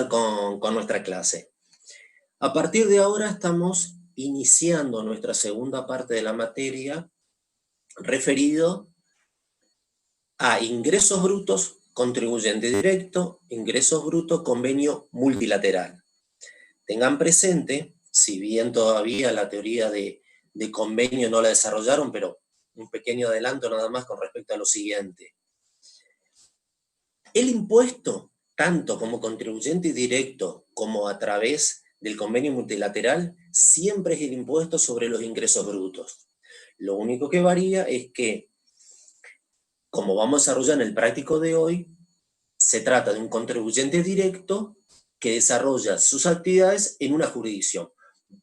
con nuestra clase. A partir de ahora estamos iniciando nuestra segunda parte de la materia referido a ingresos brutos, contribuyente directo, ingresos brutos, convenio multilateral. Tengan presente, si bien todavía la teoría de convenio no la desarrollaron, pero un pequeño adelanto nada más con respecto a lo siguiente. El impuesto, tanto como contribuyente directo como a través del convenio multilateral, siempre es el impuesto sobre los ingresos brutos. Lo único que varía es que, como vamos a desarrollar en el práctico de hoy, se trata de un contribuyente directo que desarrolla sus actividades en una jurisdicción.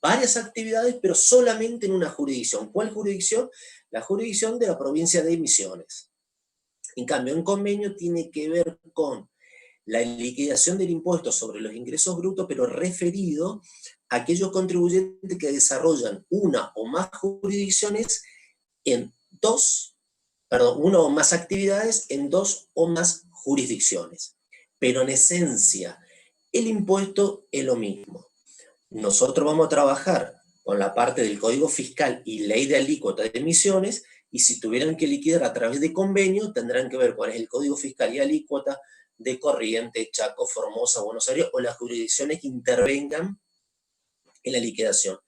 Varias actividades, pero solamente en una jurisdicción. ¿Cuál jurisdicción? La jurisdicción de la provincia de Misiones. En cambio, un convenio tiene que ver con la liquidación del impuesto sobre los ingresos brutos, pero referido a aquellos contribuyentes que desarrollan una o más jurisdicciones en una o más actividades en dos o más jurisdicciones. Pero en esencia, el impuesto es lo mismo. Nosotros vamos a trabajar con la parte del Código Fiscal y Ley de Alícuota de Emisiones, y si tuvieran que liquidar a través de convenio, tendrán que ver cuál es el Código Fiscal y Alícuota de Corrientes, Chaco, Formosa, Buenos Aires, o las jurisdicciones que intervengan en la liquidación.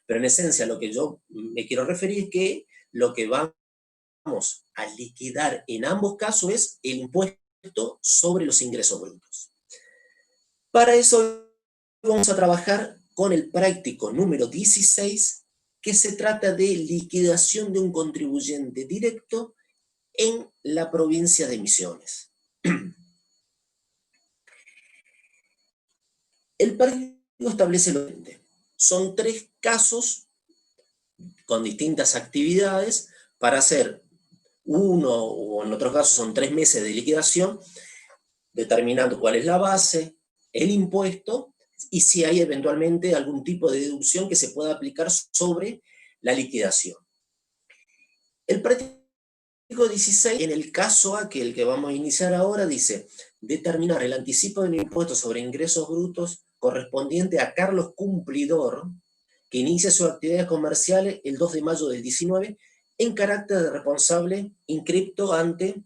Pero en esencia, lo que yo me quiero referir es que lo que vamos a liquidar en ambos casos es el impuesto sobre los ingresos brutos. Para eso vamos a trabajar con el práctico número 16, que se trata de liquidación de un contribuyente directo en la provincia de Misiones. El práctico establece lo siguiente. Son 3 casos con distintas actividades para hacer uno, o en otros casos son 3 meses de liquidación, determinando cuál es la base, el impuesto, y si hay eventualmente algún tipo de deducción que se pueda aplicar sobre la liquidación. El práctico 16, en el caso aquel que vamos a iniciar ahora, dice: determinar el anticipo del impuesto sobre ingresos brutos correspondiente a Carlos Cumplidor, que inicia sus actividades comerciales el 2 de mayo del 19, en carácter de responsable inscripto ante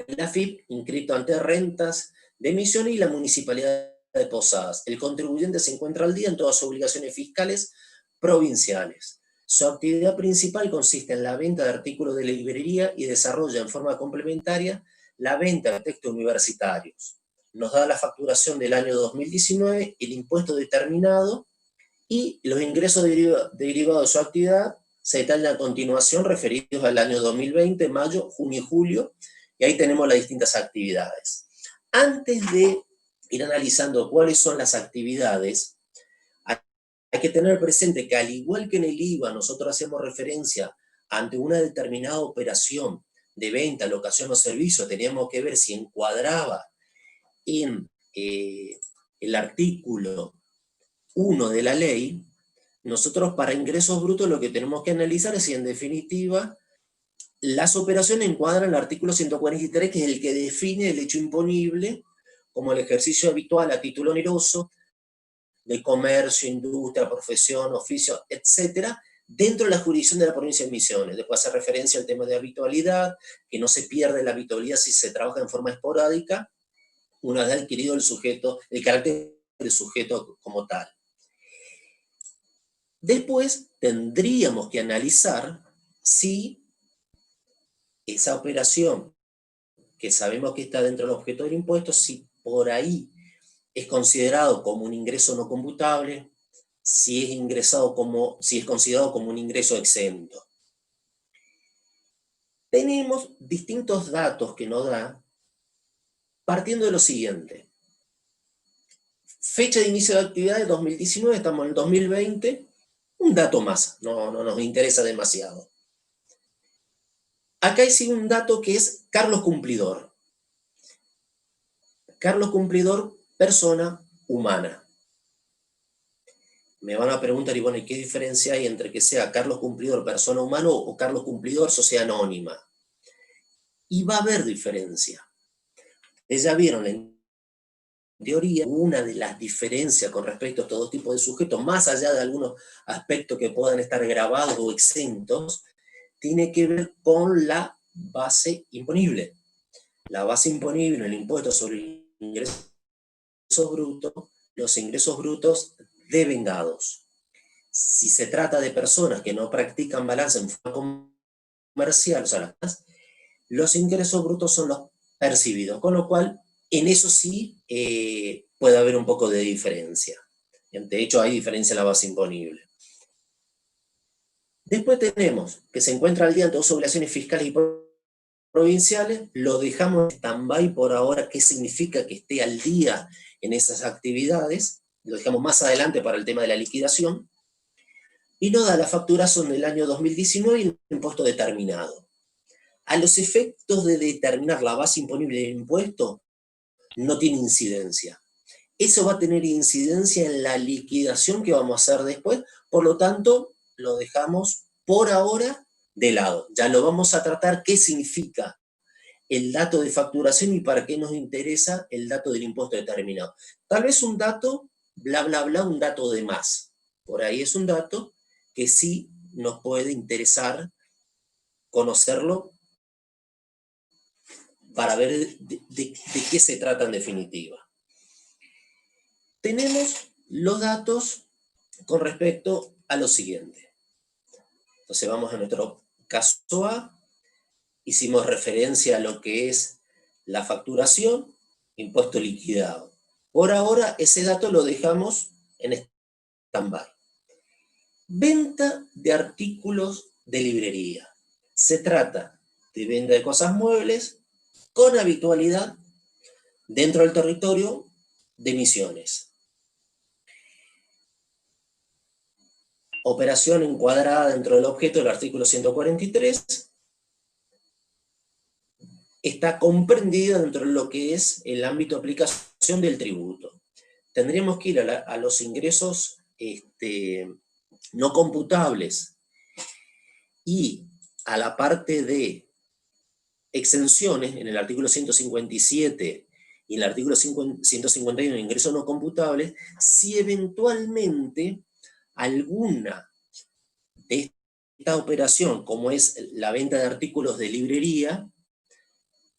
la FIP, inscrito ante rentas de Misiones y la Municipalidad de Posadas. El contribuyente se encuentra al día en todas sus obligaciones fiscales provinciales. Su actividad principal consiste en la venta de artículos de librería y desarrolla en forma complementaria la venta de textos universitarios. Nos da la facturación del año 2019, el impuesto determinado y los ingresos derivados de su actividad se detallan a continuación, referidos al año 2020, mayo, junio y julio, y ahí tenemos las distintas actividades. Antes de ir analizando cuáles son las actividades, hay que tener presente que, al igual que en el IVA nosotros hacemos referencia ante una determinada operación de venta, locación o servicio, teníamos que ver si encuadraba en el artículo 1 de la ley. Nosotros, para ingresos brutos, lo que tenemos que analizar es si en definitiva las operaciones encuadran el artículo 143, que es el que define el hecho imponible como el ejercicio habitual a título oneroso de comercio, industria, profesión, oficio, etcétera, dentro de la jurisdicción de la provincia de Misiones. Después hace referencia al tema de habitualidad, que no se pierde la habitualidad si se trabaja en forma esporádica, una vez adquirido el carácter del sujeto como tal. Después tendríamos que analizar si esa operación, que sabemos que está dentro del objeto del impuesto, si por ahí es considerado como un ingreso no computable, si es considerado como un ingreso exento. Tenemos distintos datos que nos da, partiendo de lo siguiente. Fecha de inicio de actividad 2019, estamos en el 2020, un dato más, no nos interesa demasiado. Acá hay un dato que es Carlos Cumplidor. Carlos Cumplidor, persona humana. Me van a preguntar, y bueno, ¿y qué diferencia hay entre que sea Carlos Cumplidor, persona humana, o Carlos Cumplidor, sociedad anónima? Y va a haber diferencia. Ustedes ya vieron la teoría, una de las diferencias con respecto a todo tipo de sujetos, más allá de algunos aspectos que puedan estar grabados o exentos, tiene que ver con la base imponible. La base imponible en el impuesto sobre ingresos brutos, los ingresos brutos devengados. Si se trata de personas que no practican balance en forma comercial, o sea, los ingresos brutos son los percibidos, con lo cual en eso sí puede haber un poco de diferencia. De hecho, hay diferencia en la base imponible. Después tenemos que se encuentra al día en todas sus obligaciones fiscales y provinciales, lo dejamos en stand-by por ahora. ¿Qué significa que esté al día en esas actividades? Lo dejamos más adelante para el tema de la liquidación. Y nos da la facturación del año 2019 y el impuesto determinado. A los efectos de determinar la base imponible del impuesto, no tiene incidencia. Eso va a tener incidencia en la liquidación que vamos a hacer después, por lo tanto, lo dejamos por ahora de lado. Ya lo vamos a tratar qué significa el dato de facturación y para qué nos interesa el dato del impuesto determinado. Tal vez un dato, bla, bla, bla, un dato de más. Por ahí es un dato que sí nos puede interesar conocerlo para ver de qué se trata en definitiva. Tenemos los datos con respecto a lo siguiente. Entonces vamos a nuestro caso A, hicimos referencia a lo que es la facturación, impuesto liquidado. Por ahora ese dato lo dejamos en stand-by. Venta de artículos de librería. Se trata de venta de cosas muebles con habitualidad dentro del territorio de Misiones. Operación encuadrada dentro del objeto del artículo 143 está comprendida dentro de lo que es el ámbito de aplicación del tributo. Tendríamos que ir a los ingresos no computables y a la parte de exenciones en el artículo 157 y en el artículo 151 de ingresos no computables, si eventualmente alguna de esta operación, como es la venta de artículos de librería,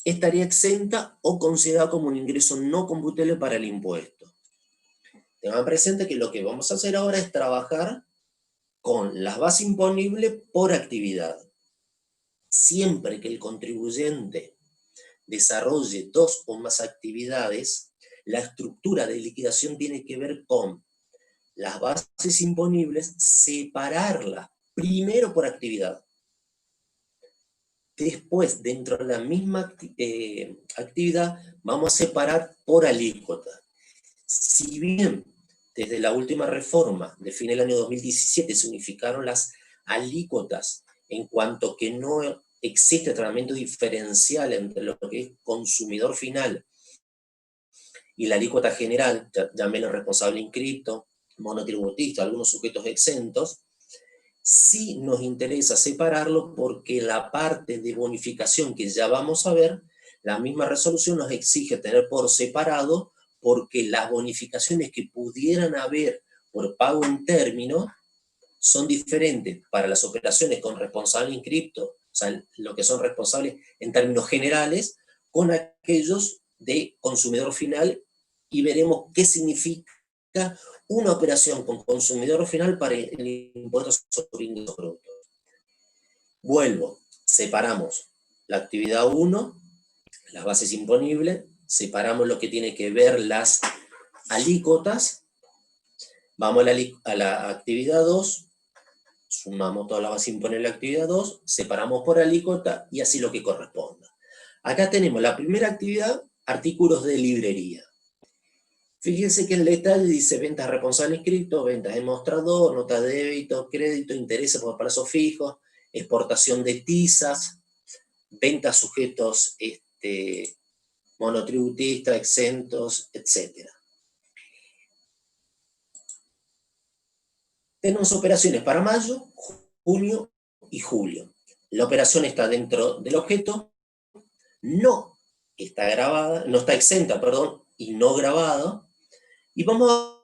estaría exenta o considerada como un ingreso no computable para el impuesto. Tengan presente que lo que vamos a hacer ahora es trabajar con las bases imponibles por actividad. Siempre que el contribuyente desarrolle dos o más actividades, la estructura de liquidación tiene que ver con las bases imponibles, separarlas primero por actividad. Después, dentro de la misma actividad, vamos a separar por alícuota. Si bien desde la última reforma de fin del año 2017 se unificaron las alícuotas en cuanto que no existe tratamiento diferencial entre lo que es consumidor final y la alícuota general, llámelo responsable inscripto, monotributista, algunos sujetos exentos, sí nos interesa separarlo porque la parte de bonificación que ya vamos a ver, la misma resolución nos exige tener por separado porque las bonificaciones que pudieran haber por pago en término son diferentes para las operaciones con responsable inscripto, o sea, lo que son responsables en términos generales, con aquellos de consumidor final, y veremos qué significa una operación con consumidor final para el impuesto sobre ingresos brutos. Vuelvo, separamos la actividad 1, las bases imponibles, separamos lo que tiene que ver las alícuotas, vamos a la actividad 2, sumamos todas las bases imponibles de la actividad 2, separamos por alícuota y así lo que corresponda. Acá tenemos la primera actividad, artículos de librería. Fíjense que el detalle dice ventas responsable inscripto, ventas de mostrador, nota de débito, crédito, intereses por plazos fijos, exportación de tizas, ventas sujetos monotributistas, exentos, etc. Tenemos operaciones para mayo, junio y julio. La operación está dentro del objeto, no está exenta, y no grabado, y vamos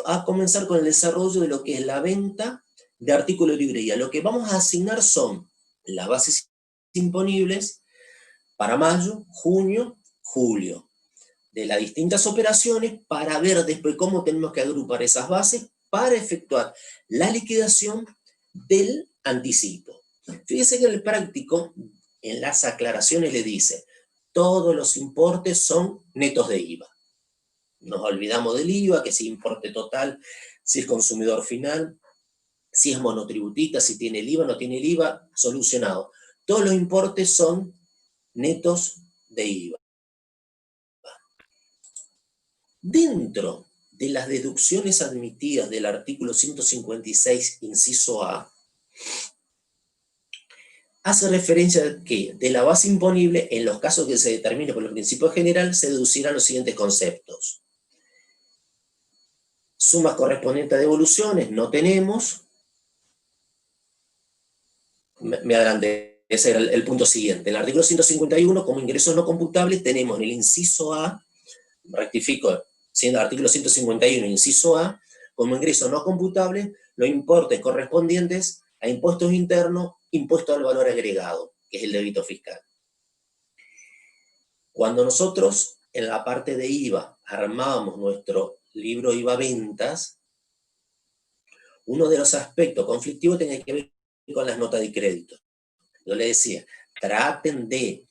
a comenzar con el desarrollo de lo que es la venta de artículos de librería. Lo que vamos a asignar son las bases imponibles para mayo, junio, julio, de las distintas operaciones, para ver después cómo tenemos que agrupar esas bases para efectuar la liquidación del anticipo. Fíjense que en el práctico, en las aclaraciones le dice, todos los importes son netos de IVA. Nos olvidamos del IVA, que si importe total, si es consumidor final, si es monotributista, si tiene el IVA, no tiene el IVA, solucionado. Todos los importes son netos de IVA. Dentro de las deducciones admitidas del artículo 156, inciso A, hace referencia a que de la base imponible, en los casos que se determine por el principio general, se deducirán los siguientes conceptos. Sumas correspondientes a devoluciones, no tenemos. Me adelanté, ese era el punto siguiente. En el artículo 151, como ingresos no computables, tenemos en el inciso A, rectifico, siendo artículo 151, inciso A, como ingreso no computable, los importes correspondientes a impuestos internos, impuesto al valor agregado, que es el débito fiscal. Cuando nosotros en la parte de IVA armábamos nuestro libro IVA Ventas, uno de los aspectos conflictivos tenía que ver con las notas de crédito. Yo le decía, traten de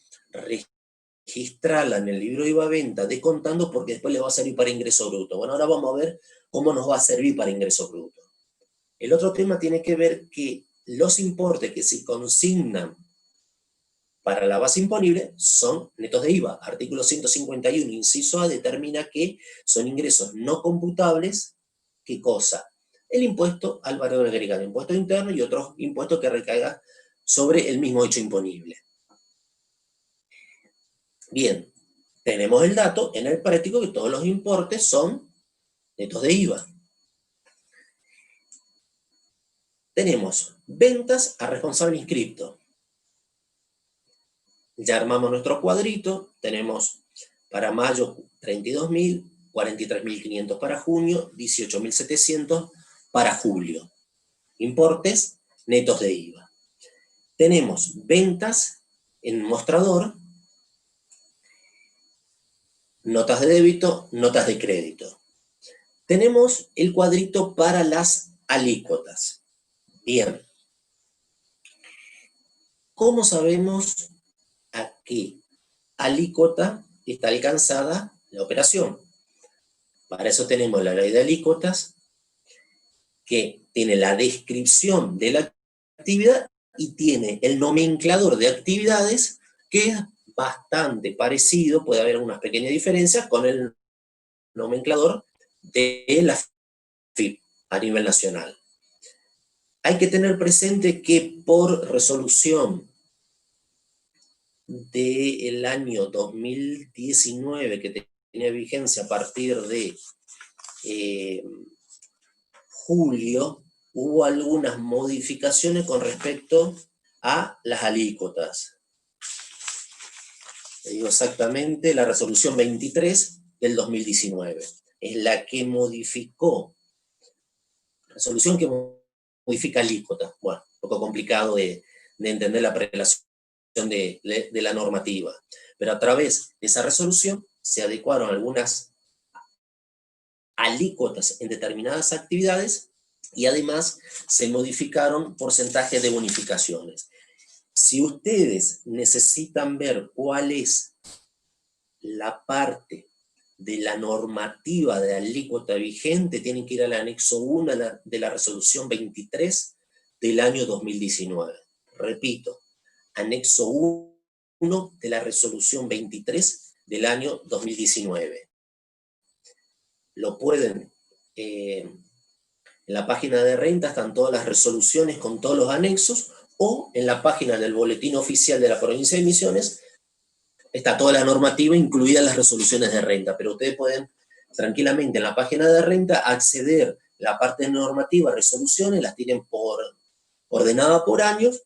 registrarla en el libro IVA Venta de contando, porque después le va a servir para ingreso bruto. Bueno, ahora vamos a ver cómo nos va a servir para ingreso bruto. El otro tema tiene que ver que los importes que se consignan para la base imponible son netos de IVA. Artículo 151, inciso A, determina que son ingresos no computables. ¿Qué cosa? El impuesto al valor agregado, impuesto interno y otros impuestos que recaigan sobre el mismo hecho imponible. Bien, tenemos el dato en el práctico que todos los importes son netos de IVA. Tenemos ventas a responsable inscripto. Ya armamos nuestro cuadrito, tenemos para mayo 32.000, 43.500 para junio, 18.700 para julio. Importes netos de IVA. Tenemos ventas en mostrador, notas de débito, notas de crédito. Tenemos el cuadrito para las alícuotas. Bien. ¿Cómo sabemos a qué alícuota está alcanzada la operación? Para eso tenemos la ley de alícuotas, que tiene la descripción de la actividad y tiene el nomenclador de actividades, que es bastante parecido, puede haber unas pequeñas diferencias con el nomenclador de la FIP a nivel nacional. Hay que tener presente que por resolución del año 2019, que tenía vigencia a partir de julio, hubo algunas modificaciones con respecto a las alícuotas. Le digo exactamente, la resolución 23 del 2019 es la que modificó, resolución que modifica alícuotas. Bueno, un poco complicado de entender la prelación de la normativa, pero a través de esa resolución se adecuaron algunas alícuotas en determinadas actividades y además se modificaron porcentajes de bonificaciones. Si ustedes necesitan ver cuál es la parte de la normativa de alícuota vigente, tienen que ir al anexo 1 de la resolución 23 del año 2019. Repito, anexo 1 de la resolución 23 del año 2019. Lo pueden, en la página de renta están todas las resoluciones con todos los anexos, o en la página del boletín oficial de la provincia de Misiones está toda la normativa, incluidas las resoluciones de renta, pero ustedes pueden tranquilamente en la página de renta acceder a la parte normativa, resoluciones, las tienen ordenada por años,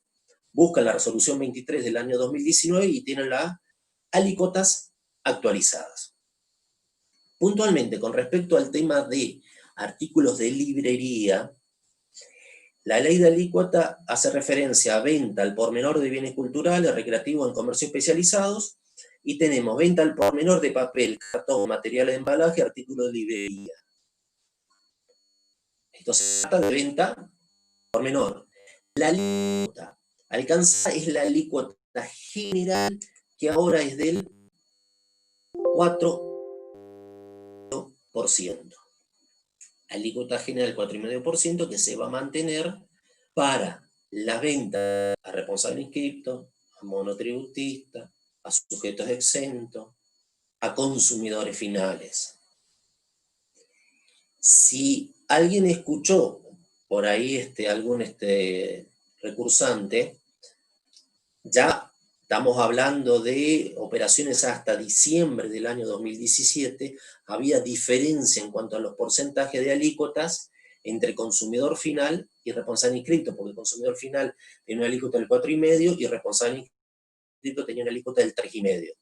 buscan la resolución 23 del año 2019 y tienen las alícuotas actualizadas. Puntualmente, con respecto al tema de artículos de librería, la ley de alícuota hace referencia a venta al por menor de bienes culturales, recreativos en comercio especializados, y tenemos venta al por menor de papel, cartón, material de embalaje, artículos de librería. Esto se trata de venta por menor. La alícuota alcanzada es la alícuota general, que ahora es del 4%. Alícuota general 4,5% que se va a mantener para las ventas a responsable inscripto, a monotributista, a sujetos exentos, a consumidores finales. Si alguien escuchó por ahí algún recursante, ya estamos hablando de operaciones hasta diciembre del año 2017, había diferencia en cuanto a los porcentajes de alícuotas entre consumidor final y responsable inscripto, porque el consumidor final tenía una alícuota del 4,5% y responsable inscripto tenía una alícuota del 3,5%.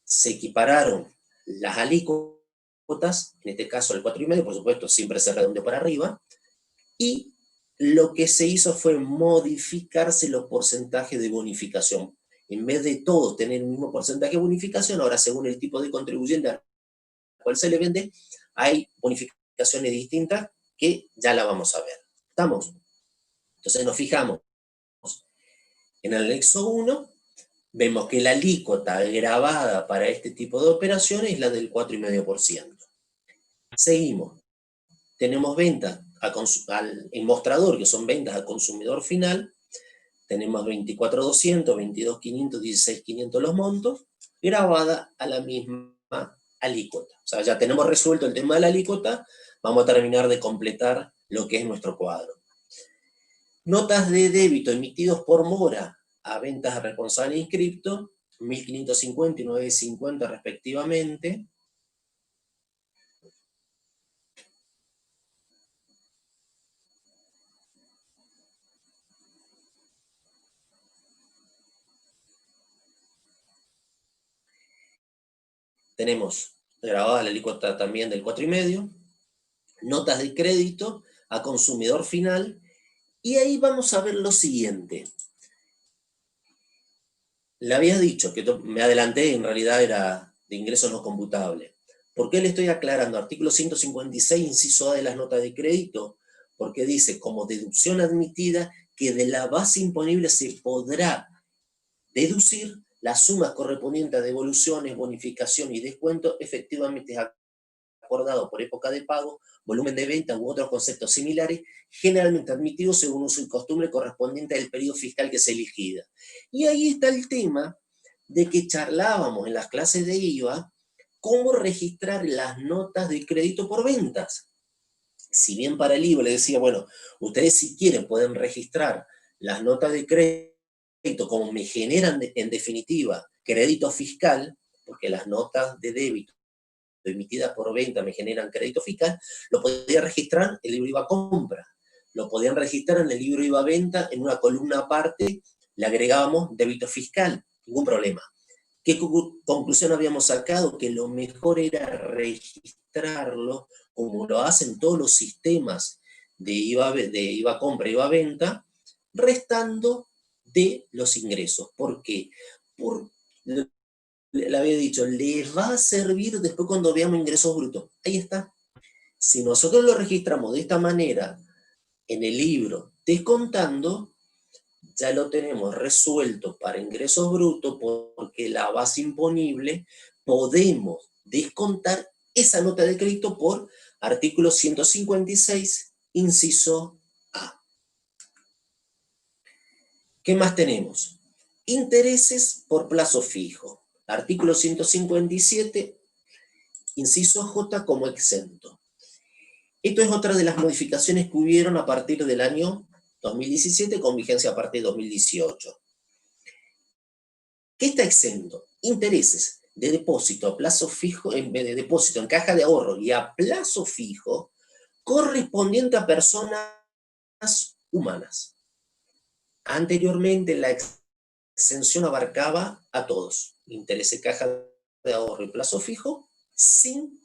Se equipararon las alícuotas, en este caso el 4,5%, por supuesto, siempre se redondeó para arriba, y lo que se hizo fue modificarse los porcentajes de bonificación. En vez de todos tener el mismo porcentaje de bonificación, ahora según el tipo de contribuyente al cual se le vende, hay bonificaciones distintas que ya la vamos a ver. ¿Estamos? Entonces nos fijamos en el anexo 1, vemos que la alícuota grabada para este tipo de operaciones es la del 4,5%. Seguimos. Tenemos ventas en mostrador, que son ventas al consumidor final. Tenemos 24,200, 22,500, 16,500 los montos, grabada a la misma alícuota. O sea, ya tenemos resuelto el tema de la alícuota, vamos a terminar de completar lo que es nuestro cuadro. Notas de débito emitidos por mora a ventas a responsable inscripto, 1.550 y 950 respectivamente. Tenemos grabada la alícuota también del 4,5%, notas de crédito a consumidor final, y ahí vamos a ver lo siguiente. Le había dicho que me adelanté, en realidad era de ingresos no computables. ¿Por qué le estoy aclarando? Artículo 156, inciso A de las notas de crédito, porque dice, como deducción admitida, que de la base imponible se podrá deducir las sumas correspondientes a devoluciones, bonificación y descuento efectivamente acordado por época de pago, volumen de venta u otros conceptos similares, generalmente admitidos según uso y costumbre correspondiente al periodo fiscal que se elegida. Y ahí está el tema de que charlábamos en las clases de IVA, cómo registrar las notas de crédito por ventas. Si bien para el IVA le decía, bueno, ustedes si quieren pueden registrar las notas de crédito como me generan en definitiva crédito fiscal, porque las notas de débito emitidas por venta me generan crédito fiscal, lo podía registrar en el libro IVA compra, lo podían registrar en el libro IVA venta, en una columna aparte le agregábamos débito fiscal, ningún problema. ¿Qué conclusión habíamos sacado? Que lo mejor era registrarlo, como lo hacen todos los sistemas de IVA compra, IVA venta, restando de los ingresos. ¿Por qué? Por le había dicho, les va a servir después cuando veamos ingresos brutos. Ahí está. Si nosotros lo registramos de esta manera en el libro descontando, ya lo tenemos resuelto para ingresos brutos, porque la base imponible podemos descontar esa nota de crédito por artículo 156, inciso A. ¿Qué más tenemos? Intereses por plazo fijo. Artículo 157, inciso J como exento. Esto es otra de las modificaciones que hubieron a partir del año 2017 con vigencia a partir de 2018. ¿Qué está exento? Intereses de depósito a plazo fijo, en vez de depósito en caja de ahorro y a plazo fijo, correspondiente a personas humanas. Anteriormente la exención abarcaba a todos, intereses, caja de ahorro y plazo fijo, sin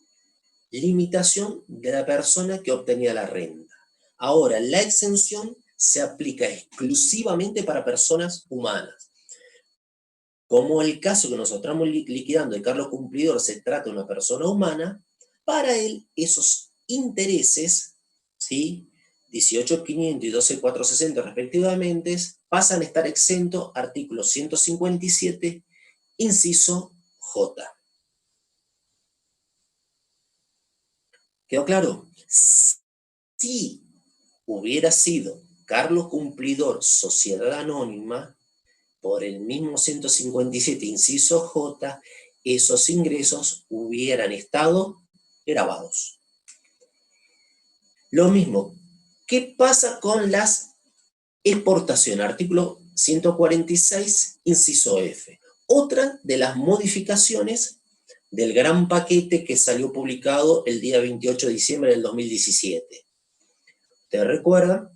limitación de la persona que obtenía la renta. Ahora, la exención se aplica exclusivamente para personas humanas. Como el caso que nosotros estamos liquidando de Carlos Cumplidor se trata de una persona humana, para él esos intereses, ¿sí?, 18.500 y 12.460 respectivamente, pasan a estar exentos, artículo 157, inciso J. ¿Quedó claro? Si hubiera sido Carlos Cumplidor sociedad anónima, por el mismo 157, inciso J, esos ingresos hubieran estado grabados. Lo mismo, ¿qué pasa con las exportaciones? Artículo 146, inciso F. Otra de las modificaciones del gran paquete que salió publicado el día 28 de diciembre del 2017. ¿Te recuerdan?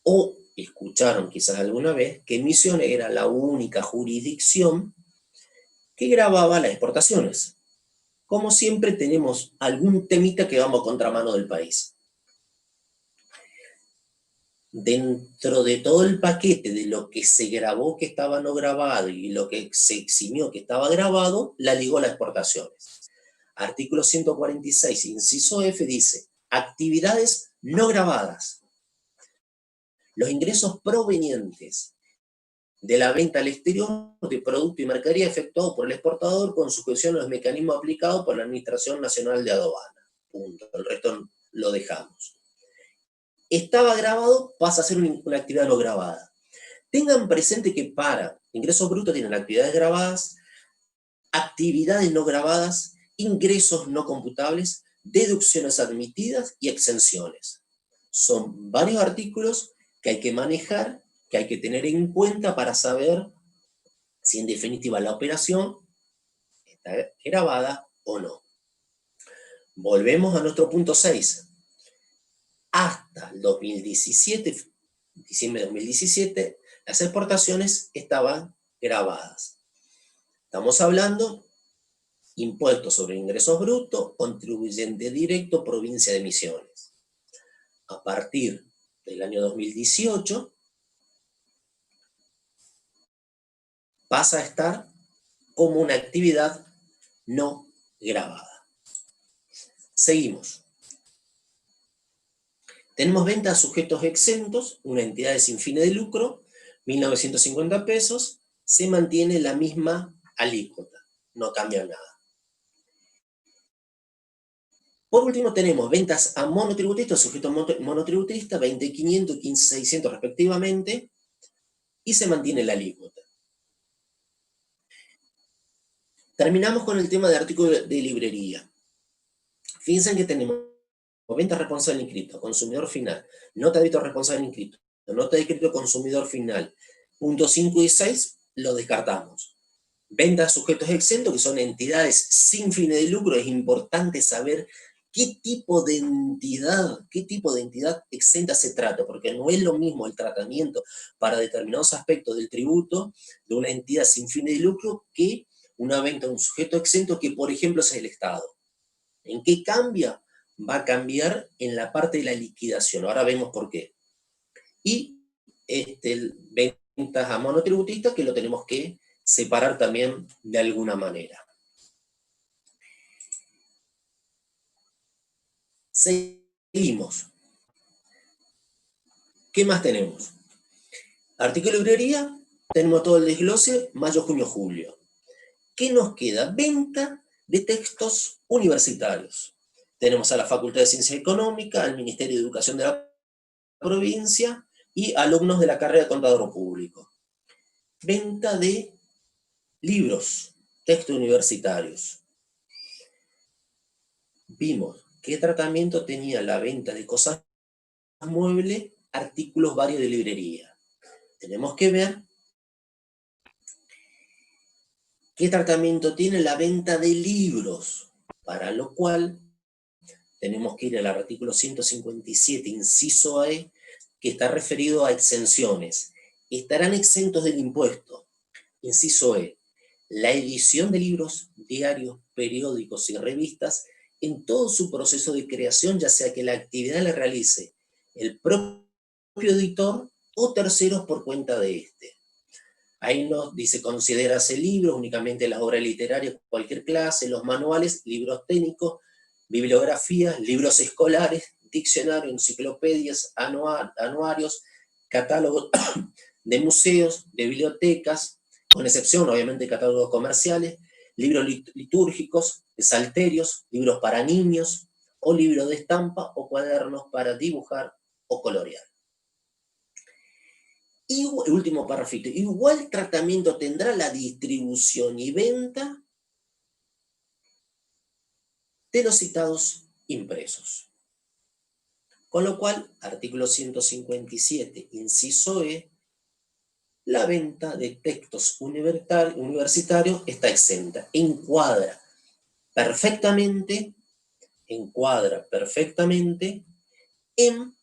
O escucharon quizás alguna vez que Misiones era la única jurisdicción que grababa las exportaciones. Como siempre tenemos algún temita que vamos a contramano del país. Dentro de todo el paquete de lo que se grabó que estaba no grabado y lo que se eximió que estaba grabado, la ligó a las exportaciones. Artículo 146, inciso F, dice, actividades no grabadas. Los ingresos provenientes de la venta al exterior de producto y mercadería efectuado por el exportador con sujeción a los mecanismos aplicados por la Administración Nacional de Aduana. Punto. El resto lo dejamos. Estaba grabado, pasa a ser una actividad no grabada. Tengan presente que para ingresos brutos tienen actividades grabadas, actividades no grabadas, ingresos no computables, deducciones admitidas y exenciones. Son varios artículos que hay que manejar, que hay que tener en cuenta para saber si en definitiva la operación está grabada o no. Volvemos a nuestro punto 6. Hasta el 2017, diciembre de 2017, las exportaciones estaban grabadas. Estamos hablando impuestos sobre ingresos brutos, contribuyente directo, provincia de Misiones. A partir del año 2018, pasa a estar como una actividad no grabada. Seguimos. Tenemos venta a sujetos exentos, una entidad sin fines de lucro, 1.950 pesos, se mantiene la misma alícuota, no cambia nada. Por último tenemos ventas a monotributistas, sujetos monotributistas, 20.500 y 15.600 respectivamente, y se mantiene la alícuota. Terminamos con el tema de artículo de librería. Fíjense que tenemos venta responsable inscrito, consumidor final, nota de débito responsable inscrito, nota de crédito consumidor final. Puntos 5 y 6 lo descartamos. Venta a sujetos exentos, que son entidades sin fines de lucro. Es importante saber qué tipo de entidad exenta se trata, porque no es lo mismo el tratamiento para determinados aspectos del tributo de una entidad sin fines de lucro que una venta a un sujeto exento que, por ejemplo, es el Estado. ¿En qué cambia? Va a cambiar en la parte de la liquidación. Ahora vemos por qué. Y ventas a monotributistas, que lo tenemos que separar también de alguna manera. Seguimos. ¿Qué más tenemos? Artículo de librería, tenemos todo el desglose, mayo, junio, julio. ¿Qué nos queda? Venta de textos universitarios. Tenemos a la Facultad de Ciencias Económicas, al Ministerio de Educación de la provincia y alumnos de la carrera de Contador Público. Venta de libros, textos universitarios. Vimos qué tratamiento tenía la venta de cosas muebles, artículos varios de librería. Tenemos que ver qué tratamiento tiene la venta de libros, para lo cual tenemos que ir al artículo 157, inciso E, que está referido a exenciones. Estarán exentos del impuesto. Inciso E, la edición de libros, diarios, periódicos y revistas en todo su proceso de creación, ya sea que la actividad la realice el propio editor o terceros por cuenta de este. Ahí nos dice, considerarse libros, únicamente las obras literarias, cualquier clase, los manuales, libros técnicos, bibliografías, libros escolares, diccionarios, enciclopedias, anuarios, catálogos de museos, de bibliotecas, con excepción, obviamente, de catálogos comerciales, libros litúrgicos, salterios, libros para niños, o libros de estampa, o cuadernos para dibujar o colorear. Y el último párrafito, igual tratamiento tendrá la distribución y venta de los citados impresos. Con lo cual, artículo 157, inciso E, la venta de textos universitarios está exenta. Encuadra perfectamente en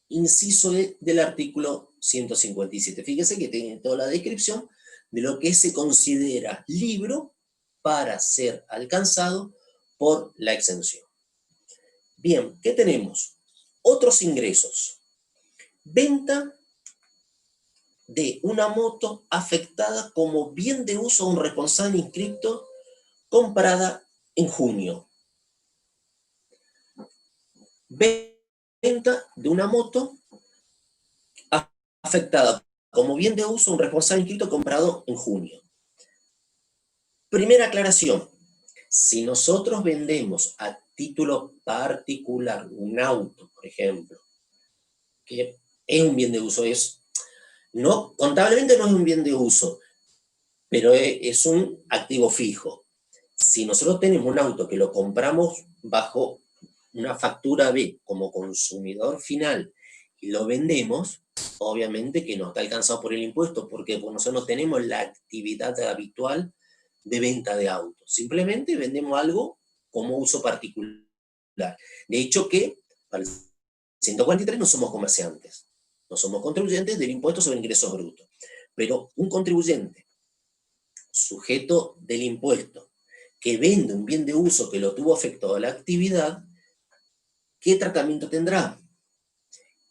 inciso E del artículo 157. Fíjese que tiene toda la descripción de lo que se considera libro para ser alcanzado por la exención. Bien, ¿qué tenemos? Otros ingresos. Venta de una moto afectada como bien de uso a un responsable inscripto comprada en junio. Venta de una moto afectada como bien de uso a un responsable inscripto comprado en junio. Primera aclaración. Si nosotros vendemos a título particular un auto, por ejemplo, que es un bien de uso, no, contablemente no es un bien de uso, pero es un activo fijo. Si nosotros tenemos un auto que lo compramos bajo una factura B como consumidor final y lo vendemos, obviamente que no está alcanzado por el impuesto, porque nosotros no tenemos la actividad habitual de venta de autos. Simplemente vendemos algo como uso particular. De hecho que para el 143 no somos comerciantes, no somos contribuyentes del impuesto sobre ingresos brutos. Pero un contribuyente sujeto del impuesto que vende un bien de uso que lo tuvo afectado a la actividad, ¿qué tratamiento tendrá?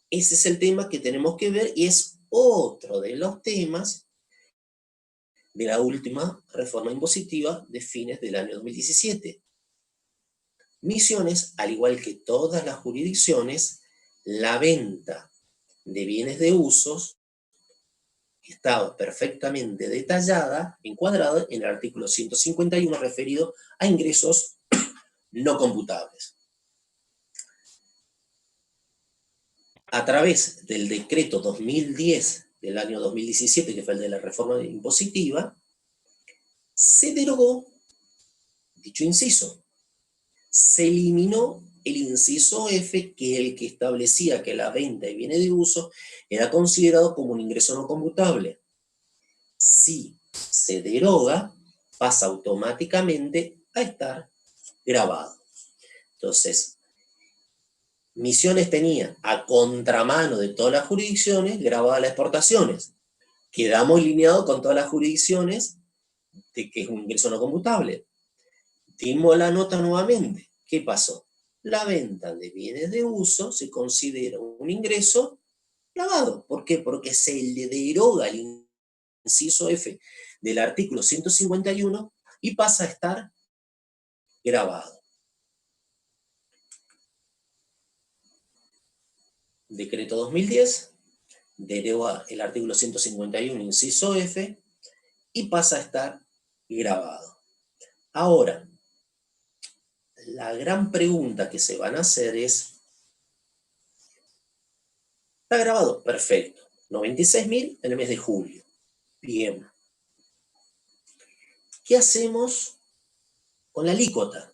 Ese es el tema que tenemos que ver y es otro de los temas de la última reforma impositiva de fines del año 2017. Misiones, al igual que todas las jurisdicciones, la venta de bienes de usos estaba perfectamente detallada, encuadrada en el artículo 151 referido a ingresos no computables. A través del decreto 2010 del año 2017, que fue el de la reforma impositiva, se derogó dicho inciso. Se eliminó el inciso F, que es el que establecía que la venta de bienes de uso era considerado como un ingreso no computable. Si se deroga, pasa automáticamente a estar grabado. Entonces, Misiones tenía a contramano de todas las jurisdicciones grabadas las exportaciones. Quedamos alineados con todas las jurisdicciones de que es un ingreso no computable. Dimos la nota nuevamente. ¿Qué pasó? La venta de bienes de uso se considera un ingreso grabado. ¿Por qué? Porque se le deroga el inciso F del artículo 151 y pasa a estar grabado. Decreto 2010, deroga el artículo 151, inciso F, y pasa a estar grabado. Ahora, la gran pregunta que se van a hacer es, ¿está grabado? Perfecto. 96.000 en el mes de julio. Bien. ¿Qué hacemos con la alícuota?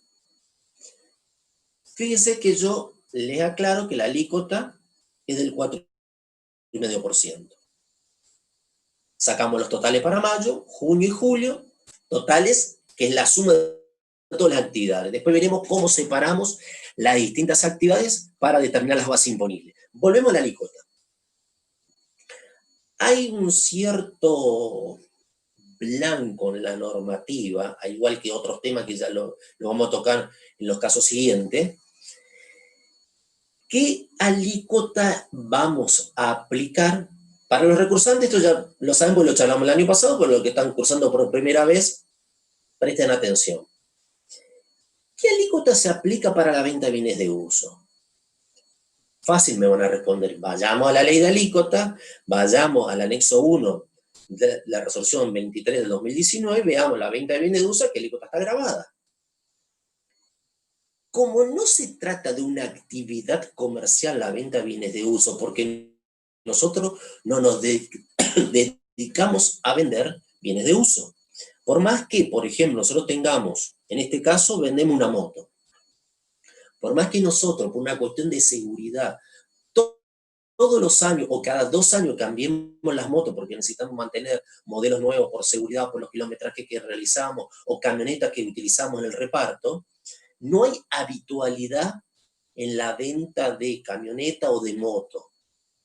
Fíjense que yo les aclaro que la alícuota es del 4,5%. Sacamos los totales para mayo, junio y julio, totales que es la suma de todas las actividades. Después veremos cómo separamos las distintas actividades para determinar las bases imponibles. Volvemos a la alícuota. Hay un cierto blanco en la normativa, al igual que otros temas que ya lo vamos a tocar en los casos siguientes. ¿Qué alícuota vamos a aplicar para los recursantes? Esto ya lo saben porque lo charlamos el año pasado, pero los que están cursando por primera vez, presten atención. ¿Qué alícuota se aplica para la venta de bienes de uso? Fácil me van a responder. Vayamos a la ley de alícuota, vayamos al anexo 1 de la resolución 23 del 2019, veamos la venta de bienes de uso, que alícuota está grabada. Como no se trata de una actividad comercial la venta de bienes de uso, porque nosotros no nos dedicamos a vender bienes de uso. Por más que, por ejemplo, nosotros tengamos, en este caso, vendemos una moto. Por más que nosotros, por una cuestión de seguridad, todos los años o cada 2 años cambiemos las motos porque necesitamos mantener modelos nuevos por seguridad, por los kilometrajes que realizamos o camionetas que utilizamos en el reparto, no hay habitualidad en la venta de camioneta o de moto.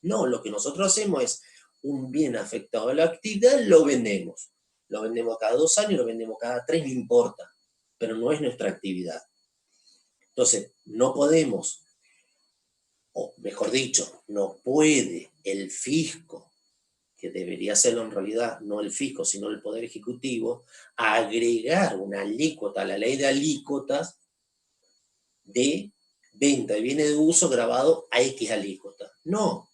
No, lo que nosotros hacemos es un bien afectado a la actividad, lo vendemos. Lo vendemos cada 2 años, lo vendemos cada 3, no importa, pero no es nuestra actividad. Entonces, no podemos, o mejor dicho, no puede el fisco, que debería hacerlo en realidad, no el fisco, sino el Poder Ejecutivo, agregar una alícuota a la ley de alícuotas de venta de bienes de uso grabado a X alícuota. No,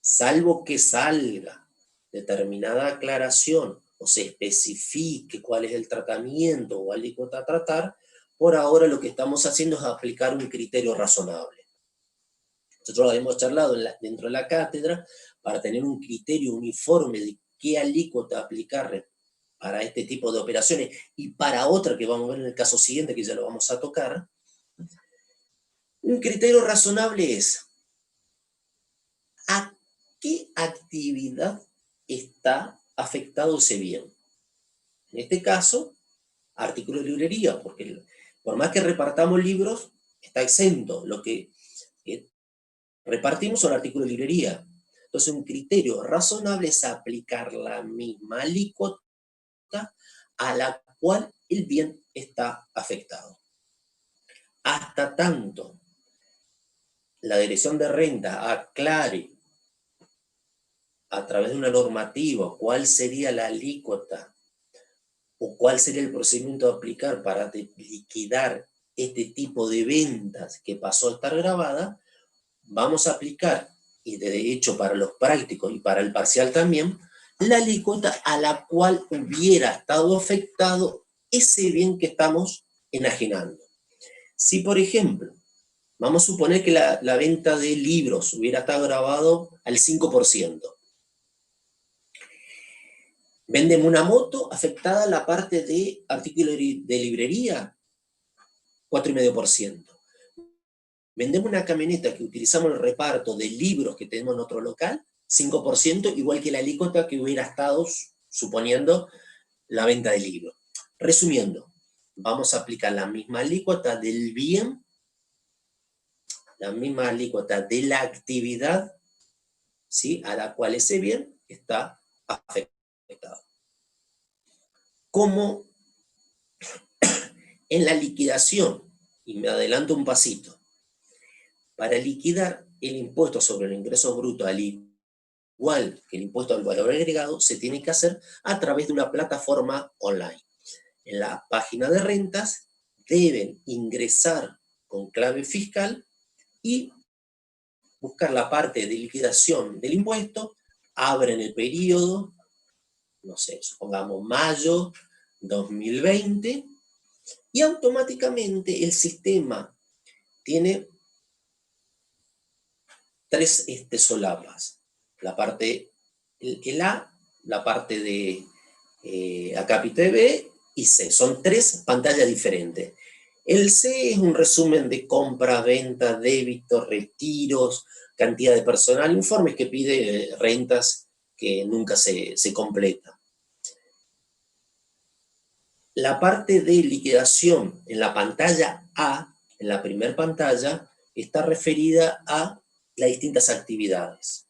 salvo que salga determinada aclaración o se especifique cuál es el tratamiento o alícuota a tratar, por ahora lo que estamos haciendo es aplicar un criterio razonable. Nosotros lo hemos charlado dentro de la cátedra para tener un criterio uniforme de qué alícuota aplicar para este tipo de operaciones y para otra que vamos a ver en el caso siguiente, que ya lo vamos a tocar. Un criterio razonable es ¿a qué actividad está afectado ese bien? En este caso, artículos de librería, porque por más que repartamos libros, está exento. Lo que repartimos son artículos de librería. Entonces, un criterio razonable es aplicar la misma alícuota a la cual el bien está afectado. Hasta tanto la Dirección de Renta aclare a través de una normativa cuál sería la alícuota o cuál sería el procedimiento a aplicar para liquidar este tipo de ventas que pasó a estar grabada, vamos a aplicar, y de hecho para los prácticos y para el parcial también, la alícuota a la cual hubiera estado afectado ese bien que estamos enajenando. Si, por ejemplo, vamos a suponer que la venta de libros hubiera estado grabado al 5%. Vendemos una moto afectada a la parte de artículos de librería, 4,5%. Vendemos una camioneta que utilizamos el reparto de libros que tenemos en otro local, 5%, igual que la alícuota que hubiera estado suponiendo la venta de libros. Resumiendo, vamos a aplicar la misma alícuota del bien, la misma alícuota de la actividad, ¿sí?, a la cual ese bien está afectado. Como en la liquidación, y me adelanto un pasito, para liquidar el impuesto sobre los ingresos brutos al igual que el impuesto al valor agregado, se tiene que hacer a través de una plataforma online. En la página de rentas deben ingresar con clave fiscal y buscar la parte de liquidación del impuesto, abren el periodo, no sé, supongamos mayo 2020, y automáticamente el sistema tiene 3 solapas. La parte, el A, la parte de acápite B y C. Son 3 pantallas diferentes. El C es un resumen de compra, venta, débito, retiros, cantidad de personal, informes que pide rentas que nunca se completa. La parte de liquidación en la pantalla A, en la primera pantalla, está referida a las distintas actividades.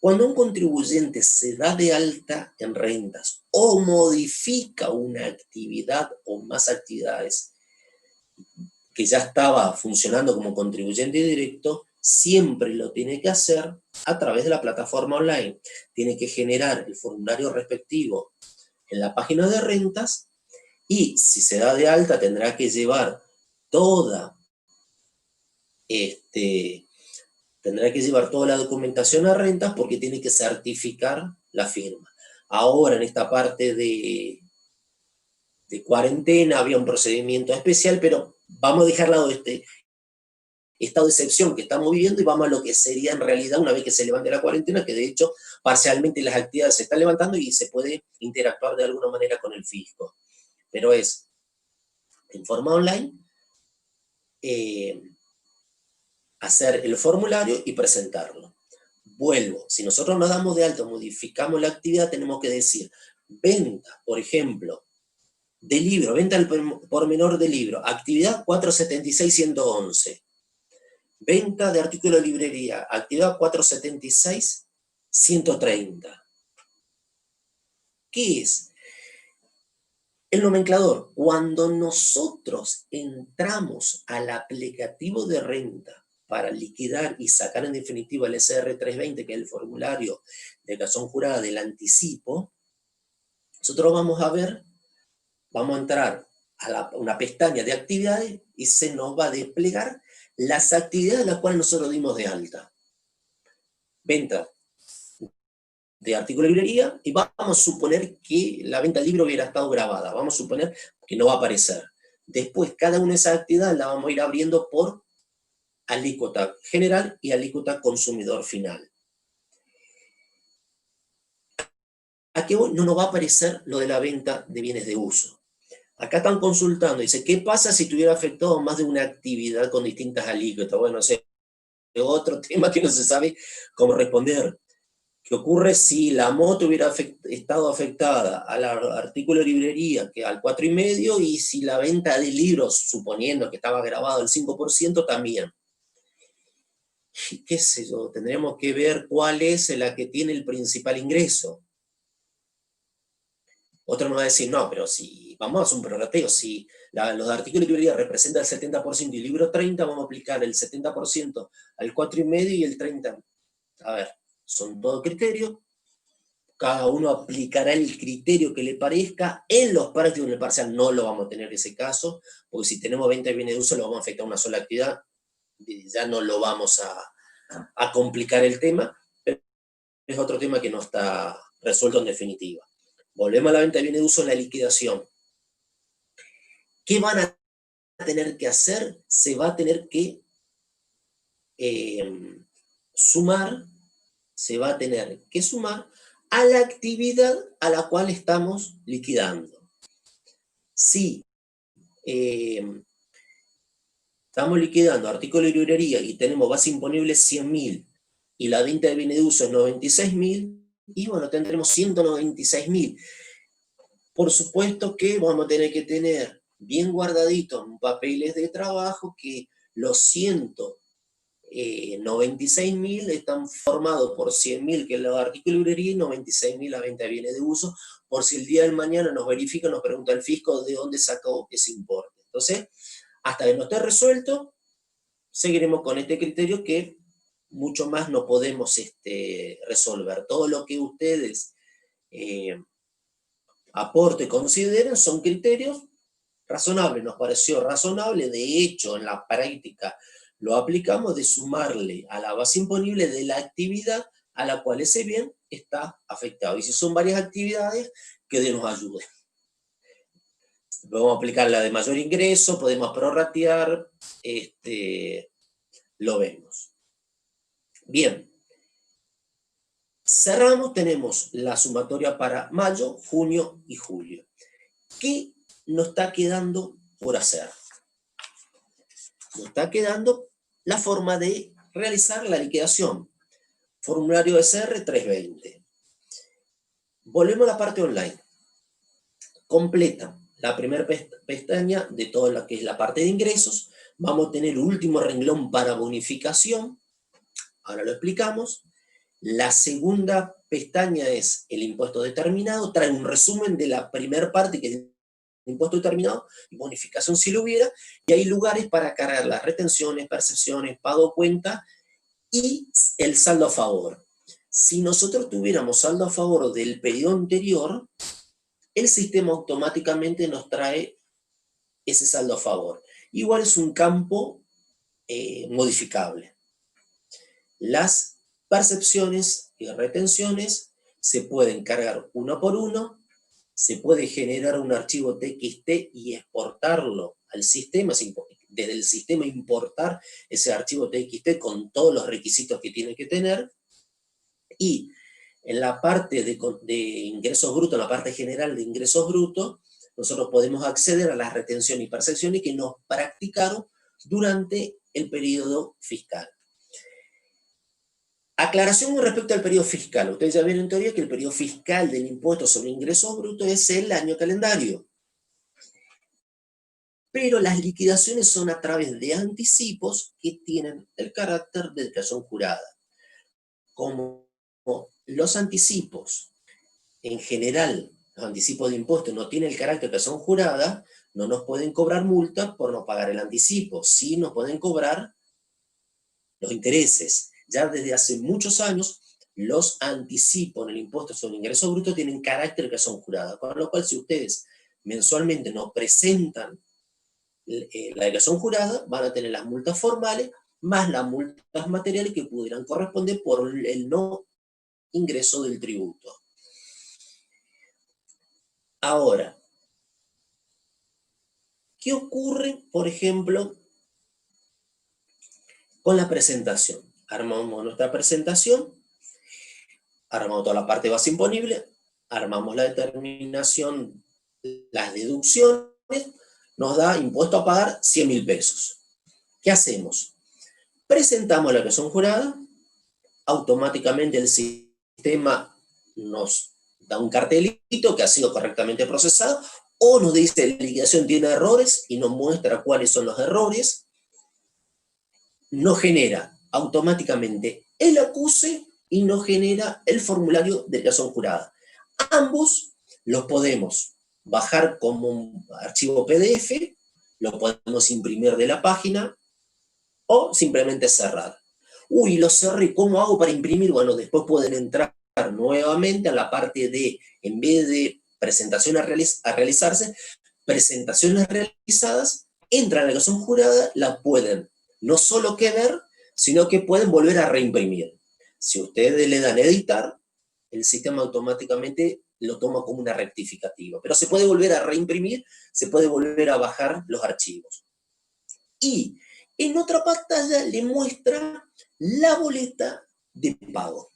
Cuando un contribuyente se da de alta en rentas o modifica una actividad o más actividades que ya estaba funcionando como contribuyente directo, siempre lo tiene que hacer a través de la plataforma online. Tiene que generar el formulario respectivo en la página de rentas y si se da de alta tendrá que llevar toda la documentación a rentas porque tiene que certificar la firma. Ahora, en esta parte de cuarentena había un procedimiento especial, pero vamos a dejar de lado este estado de excepción que estamos viviendo y vamos a lo que sería en realidad una vez que se levante la cuarentena, que de hecho parcialmente las actividades se están levantando y se puede interactuar de alguna manera con el fisco. Pero es en forma online, hacer el formulario y presentarlo. Vuelvo, si nosotros nos damos de alta, modificamos la actividad, tenemos que decir venta, por ejemplo, de libro, venta al por menor de libro, actividad 476-111. Venta de artículo de librería, actividad 476-130. ¿Qué es? El nomenclador. Cuando nosotros entramos al aplicativo de renta para liquidar y sacar en definitiva el SR320, que es el formulario de declaración jurada del anticipo, nosotros vamos a entrar a una pestaña de actividades y se nos va a desplegar las actividades a las cuales nosotros dimos de alta. Venta de artículo de librería, y vamos a suponer que la venta del libro hubiera estado grabada, vamos a suponer que no va a aparecer. Después, cada una de esas actividades la vamos a ir abriendo por alícuota general y alícuota consumidor final. Aquí no nos va a aparecer lo de la venta de bienes de uso. Acá están consultando, dice, ¿qué pasa si tuviera afectado más de una actividad con distintas alícuotas? Bueno, otro tema que no se sabe cómo responder. ¿Qué ocurre si la moto hubiera estado afectada al artículo de librería, que al 4,5%, y si la venta de libros, suponiendo que estaba grabado el 5%, también? ¿Qué sé yo? Tendremos que ver cuál es la que tiene el principal ingreso. Otro nos va a decir, no, pero si vamos a hacer un prorrateo, si los artículos de librería representan el 70% y el libro 30%, vamos a aplicar el 70% al 4,5% y el 30%. A ver, son todo criterios. Cada uno aplicará el criterio que le parezca. En los prácticos, en el parcial, no lo vamos a tener ese caso, porque si tenemos 20 bienes de uso, lo vamos a afectar a una sola actividad. Ya no lo vamos a complicar el tema, pero es otro tema que no está resuelto en definitiva. Volvemos a la venta de bienes de uso en la liquidación. ¿Qué van a tener que hacer? Se va a tener que sumar a la actividad a la cual estamos liquidando. Si estamos liquidando artículo de librería y tenemos base imponible 100.000 y la venta de bienes de uso es 96.000, y bueno, tendremos 196.000. Por supuesto que vamos a tener que tener bien guardaditos en papeles de trabajo que los 196.000 están formados por 100.000 que es los artículos de librería y 96.000 la venta de bienes de uso, por si el día de mañana nos verifica, nos pregunta el fisco de dónde sacó ese importe. Entonces, hasta que no esté resuelto, seguiremos con este criterio que mucho más no podemos resolver. Todo lo que ustedes aporte, consideren, son criterios razonables. Nos pareció razonable, de hecho, en la práctica lo aplicamos, de sumarle a la base imponible de la actividad a la cual ese bien está afectado. Y si son varias actividades, que Dios nos ayude. Podemos aplicar la de mayor ingreso, podemos prorratear, lo vemos. Bien. Cerramos, tenemos la sumatoria para mayo, junio y julio. ¿Qué nos está quedando por hacer? Nos está quedando la forma de realizar la liquidación. Formulario SR320. Volvemos a la parte online. Completa la primera pestaña de toda lo que es la parte de ingresos. Vamos a tener el último renglón para bonificación. Ahora lo explicamos. La segunda pestaña es el impuesto determinado, trae un resumen de la primera parte, que es el impuesto determinado, y bonificación si lo hubiera, y hay lugares para cargar las retenciones, percepciones, pago cuenta, y el saldo a favor. Si nosotros tuviéramos saldo a favor del periodo anterior, el sistema automáticamente nos trae ese saldo a favor. Igual es un campo modificable. Las percepciones y retenciones se pueden cargar uno por uno, se puede generar un archivo TXT y exportarlo al sistema, desde el sistema importar ese archivo TXT con todos los requisitos que tiene que tener, y en la parte de ingresos brutos, en la parte general de ingresos brutos, nosotros podemos acceder a las retenciones y percepciones que nos practicaron durante el periodo fiscal. Aclaración con respecto al periodo fiscal. Ustedes ya ven en teoría que el periodo fiscal del impuesto sobre ingresos brutos es el año calendario. Pero las liquidaciones son a través de anticipos que tienen el carácter de declaración jurada. Como los anticipos, en general, los anticipos de impuestos no tienen el carácter de declaración jurada, no nos pueden cobrar multa por no pagar el anticipo, sí nos pueden cobrar los intereses. Ya desde hace muchos años, los anticipos en el impuesto sobre ingreso bruto tienen carácter de declaración jurada, con lo cual si ustedes mensualmente no presentan la declaración jurada, van a tener las multas formales más las multas materiales que pudieran corresponder por el no ingreso del tributo. Ahora, ¿qué ocurre, por ejemplo, con la presentación? Armamos nuestra presentación, armamos toda la parte base imponible, armamos la determinación, las deducciones, nos da impuesto a pagar 100.000 pesos. ¿Qué hacemos? Presentamos la declaración jurada, automáticamente el sistema nos da un cartelito que ha sido correctamente procesado, o nos dice la liquidación tiene errores y nos muestra cuáles son los errores, nos genera automáticamente el acuse y nos genera el formulario de declaración jurada. Ambos los podemos bajar como un archivo PDF, lo podemos imprimir de la página o simplemente cerrar. Uy, lo cerré, ¿cómo hago para imprimir? Bueno, después pueden entrar nuevamente a la parte de, en vez de presentaciones a realizarse, presentaciones realizadas, entran a la declaración jurada, la pueden no solo que ver, sino que pueden volver a reimprimir. Si ustedes le dan editar, el sistema automáticamente lo toma como una rectificativa. Pero se puede volver a reimprimir, se puede volver a bajar los archivos. Y en otra pantalla le muestra la boleta de pago.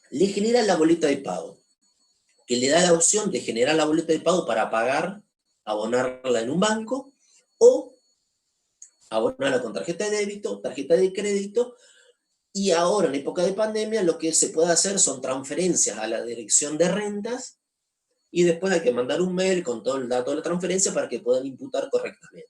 Le genera la boleta de pago, que le da la opción de generar la boleta de pago para pagar, abonarla en un banco, o abonarla con tarjeta de débito, tarjeta de crédito, y ahora en época de pandemia lo que se puede hacer son transferencias a la dirección de rentas, y después hay que mandar un mail con todo el dato de la transferencia para que puedan imputar correctamente.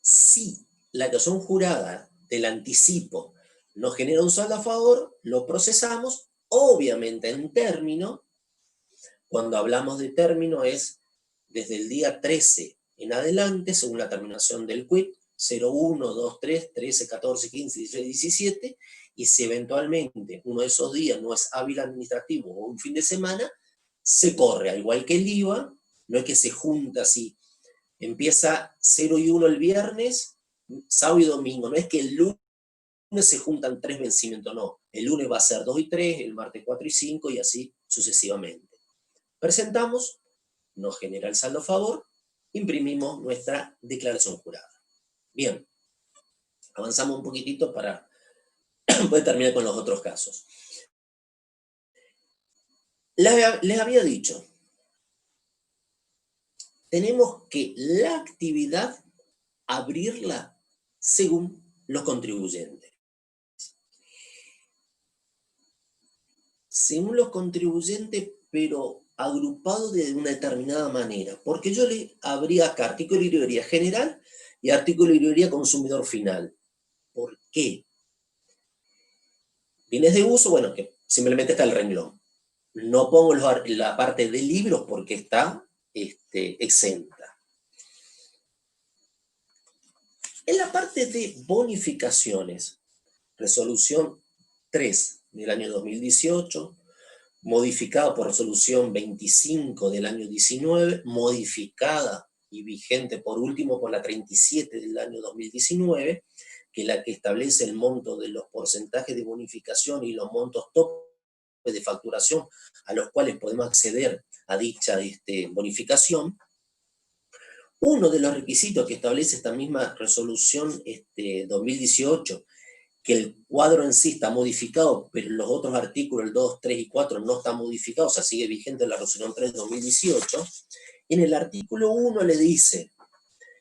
Si la declaración jurada del anticipo nos genera un saldo a favor, lo procesamos, obviamente en término. Cuando hablamos de término es desde el día 13 en adelante, según la terminación del quit, 01, 2, 3, 13, 14, 15, 16, 17, y si eventualmente uno de esos días no es hábil administrativo o un fin de semana, se corre, al igual que el IVA, no es que se junta así, empieza 0 y 1 el viernes, sábado y domingo, no es que el lunes se juntan 3 vencimientos, no, el lunes va a ser 2 y 3, el martes 4 y 5 y así sucesivamente. Presentamos, nos genera el saldo a favor, imprimimos nuestra declaración jurada. Bien, avanzamos un poquitito para poder terminar con los otros casos. Les había dicho, tenemos que la actividad abrirla según los contribuyentes. Según los contribuyentes, pero agrupado de una determinada manera, porque yo le abría acá artículo de librería general y artículo de librería consumidor final. ¿Por qué? Bienes de uso, bueno, que simplemente está el renglón. No pongo la parte de libros porque está exenta. En la parte de bonificaciones, resolución 3 del año 2018, modificada por resolución 25 del año 19, modificada y vigente por último por la 37 del año 2019, que es la que establece el monto de los porcentajes de bonificación y los montos top de facturación a los cuales podemos acceder a dicha bonificación. Uno de los requisitos que establece esta misma resolución 2018, que el cuadro en sí está modificado, pero los otros artículos, el 2, 3 y 4, no están modificados, o sea, sigue vigente la resolución 3 de 2018, en el artículo 1 le dice: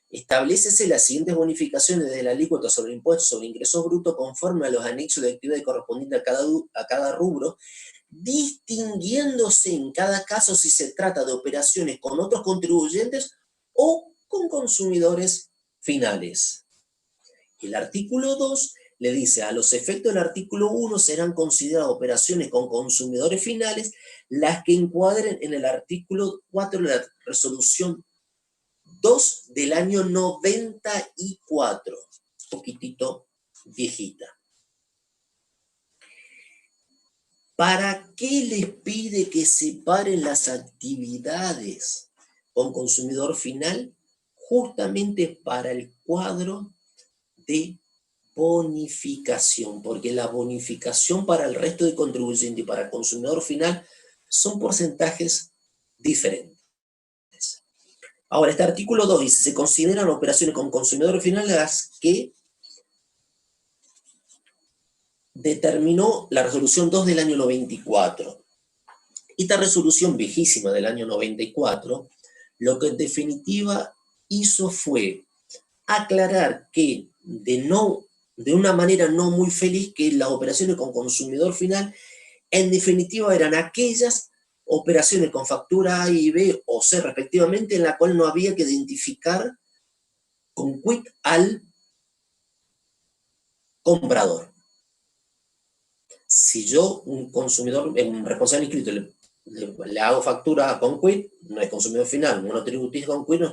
establécese las siguientes bonificaciones de la alícuota sobre impuestos sobre ingresos brutos conforme a los anexos de actividad correspondientes a cada rubro, distinguiéndose en cada caso si se trata de operaciones con otros contribuyentes o con consumidores finales. El artículo 2 le dice: a los efectos del artículo 1 serán consideradas operaciones con consumidores finales las que encuadren en el artículo 4 de la resolución 2 del año 94, poquitito viejita. ¿Para qué les pide que separen las actividades con consumidor final? Justamente para el cuadro de bonificación, porque la bonificación para el resto de contribuyentes y para el consumidor final son porcentajes diferentes. Ahora, este artículo 2 dice: se consideran operaciones con consumidor final las que determinó la resolución 2 del año 94. Esta resolución viejísima del año 94, lo que en definitiva hizo fue aclarar que de una manera no muy feliz, que las operaciones con consumidor final en definitiva eran aquellas operaciones con factura A y B o C respectivamente, en la cual no había que identificar con quit al comprador. Si yo, un consumidor, un responsable inscrito, le hago factura con quit, no es consumidor final. Un monotributista con quit no es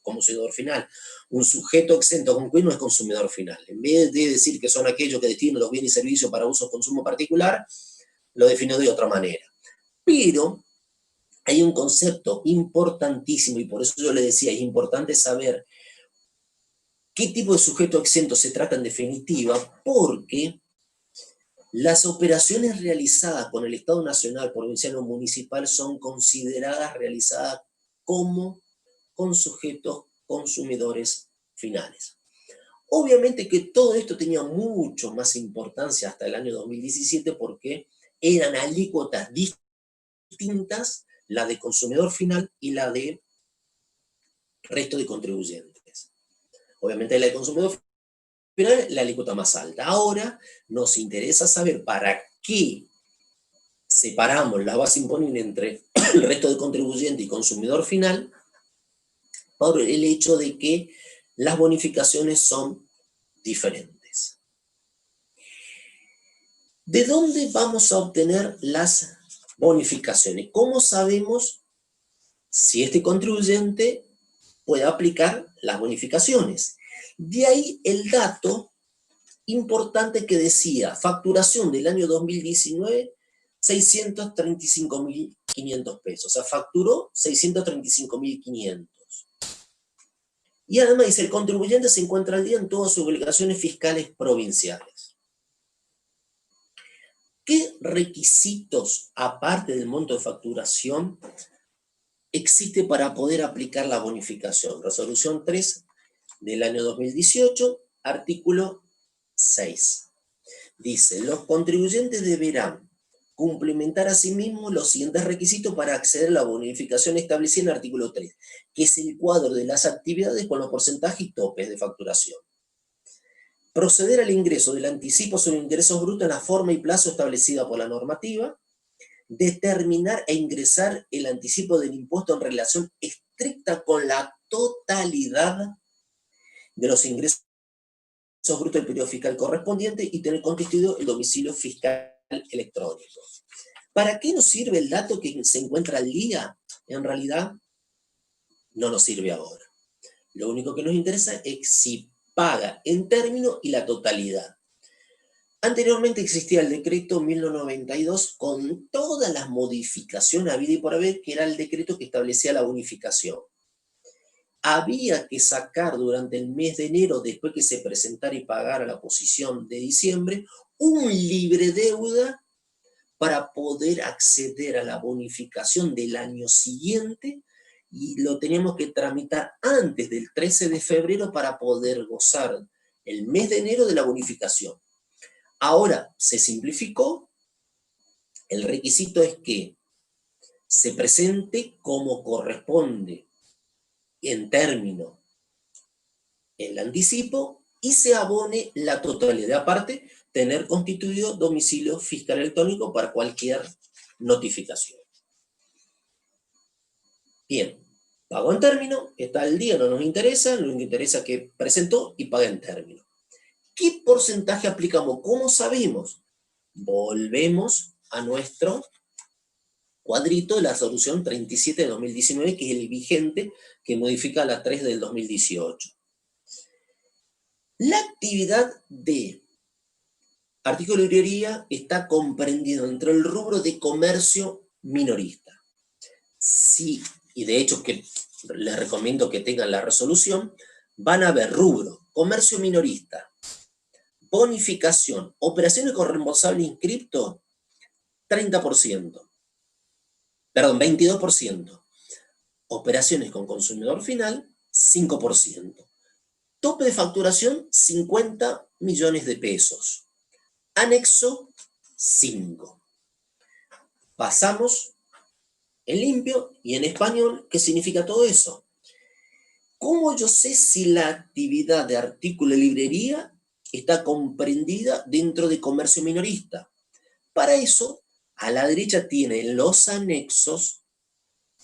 consumidor final. Un sujeto exento con quit no es consumidor final. En vez de decir que son aquellos que destinan los bienes y servicios para uso o consumo particular, lo defino de otra manera. Pero hay un concepto importantísimo, y por eso yo le decía, es importante saber qué tipo de sujeto exento se trata en definitiva, porque las operaciones realizadas con el Estado Nacional, provincial o municipal son consideradas realizadas como con sujetos consumidores finales. Obviamente que todo esto tenía mucho más importancia hasta el año 2017 porque eran alícuotas distintas, la de consumidor final y la de resto de contribuyentes. Obviamente la de consumidor final es la alícuota más alta. Ahora nos interesa saber para qué separamos la base imponible entre el resto de contribuyente y consumidor final, por el hecho de que las bonificaciones son diferentes. ¿De dónde vamos a obtener las bonificaciones? ¿Cómo sabemos si este contribuyente puede aplicar las bonificaciones? De ahí el dato importante que decía: facturación del año 2019, 635.500 pesos. O sea, facturó 635.500. Y además dice: el contribuyente se encuentra al día en todas sus obligaciones fiscales provinciales. ¿Qué requisitos, aparte del monto de facturación, existe para poder aplicar la bonificación? Resolución 3 del año 2018, artículo 6. Dice: los contribuyentes deberán cumplimentar asimismo los siguientes requisitos para acceder a la bonificación establecida en el artículo 3, que es el cuadro de las actividades con los porcentajes y topes de facturación. Proceder al ingreso del anticipo sobre ingresos brutos en la forma y plazo establecida por la normativa. Determinar e ingresar el anticipo del impuesto en relación estricta con la totalidad de los ingresos brutos del periodo fiscal correspondiente y tener constituido el domicilio fiscal electrónico. ¿Para qué nos sirve el dato que se encuentra al día? En realidad, no nos sirve ahora. Lo único que nos interesa es si paga en término y la totalidad. Anteriormente existía el decreto 1992 con todas las modificaciones habidas y por haber, que era el decreto que establecía la bonificación. Había que sacar durante el mes de enero, después que se presentara y pagara la posición de diciembre, un libre deuda para poder acceder a la bonificación del año siguiente, y lo teníamos que tramitar antes del 13 de febrero para poder gozar el mes de enero de la bonificación. Ahora se simplificó, el requisito es que se presente como corresponde en término el anticipo y se abone la totalidad. Aparte, tener constituido domicilio fiscal electrónico para cualquier notificación. Bien, pago en término, está al día, no nos interesa, lo único que interesa es que presentó y paga en término. ¿Qué porcentaje aplicamos? ¿Cómo sabemos? Volvemos a nuestro cuadrito de la resolución 37 de 2019, que es el vigente que modifica la 3 del 2018. La actividad de artículo de librería está comprendido dentro del rubro de comercio minorista. Sí, y de hecho que les recomiendo que tengan la resolución, van a ver rubro, comercio minorista, bonificación, operaciones con reembolsable inscripto, 30%. Perdón, 22%. Operaciones con consumidor final, 5%. Tope de facturación, 50 millones de pesos. Anexo, 5. Pasamos en limpio y en español, ¿qué significa todo eso? ¿Cómo yo sé si la actividad de artículo de librería está comprendida dentro de comercio minorista? Para eso, a la derecha tienen los anexos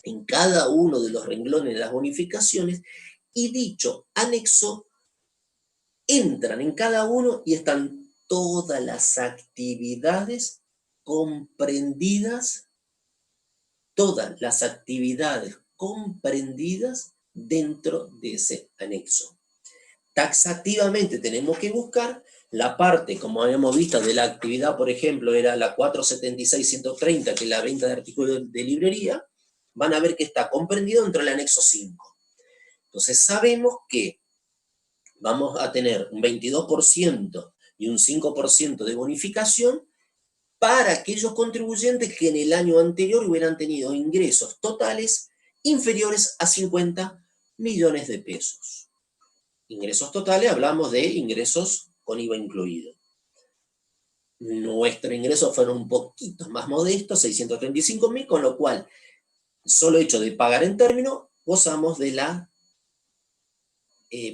en cada uno de los renglones de las bonificaciones, y dicho anexo entran en cada uno y están todas las actividades comprendidas, dentro de ese anexo. Taxativamente tenemos que buscar la parte, como habíamos visto, de la actividad, por ejemplo, era la 476.130, que es la venta de artículos de librería, van a ver que está comprendido dentro del anexo 5. Entonces sabemos que vamos a tener un 22% y un 5% de bonificación para aquellos contribuyentes que en el año anterior hubieran tenido ingresos totales inferiores a 50 millones de pesos. Ingresos totales, hablamos de ingresos con IVA incluido. Nuestros ingresos fueron un poquito más modestos, 635.000, con lo cual, solo hecho de pagar en término, gozamos de la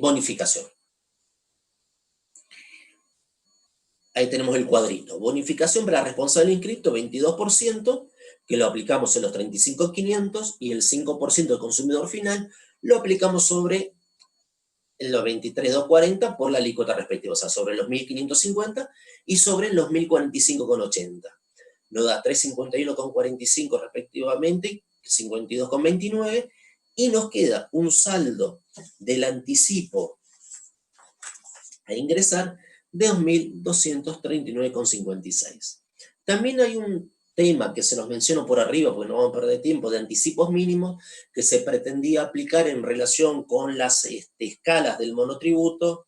bonificación. Ahí tenemos el cuadrito. Bonificación para responsable inscripto, 22%, que lo aplicamos en los 35.500, y el 5% del consumidor final lo aplicamos sobre los 23.240 por la alícuota respectiva, o sea, sobre los 1.550 y sobre los 1.045,80. Nos da 351,45 respectivamente, 52,29, y nos queda un saldo del anticipo a ingresar de 2.239,56. También hay un tema que se los menciono por arriba, porque no vamos a perder tiempo, de anticipos mínimos, que se pretendía aplicar en relación con las escalas del monotributo,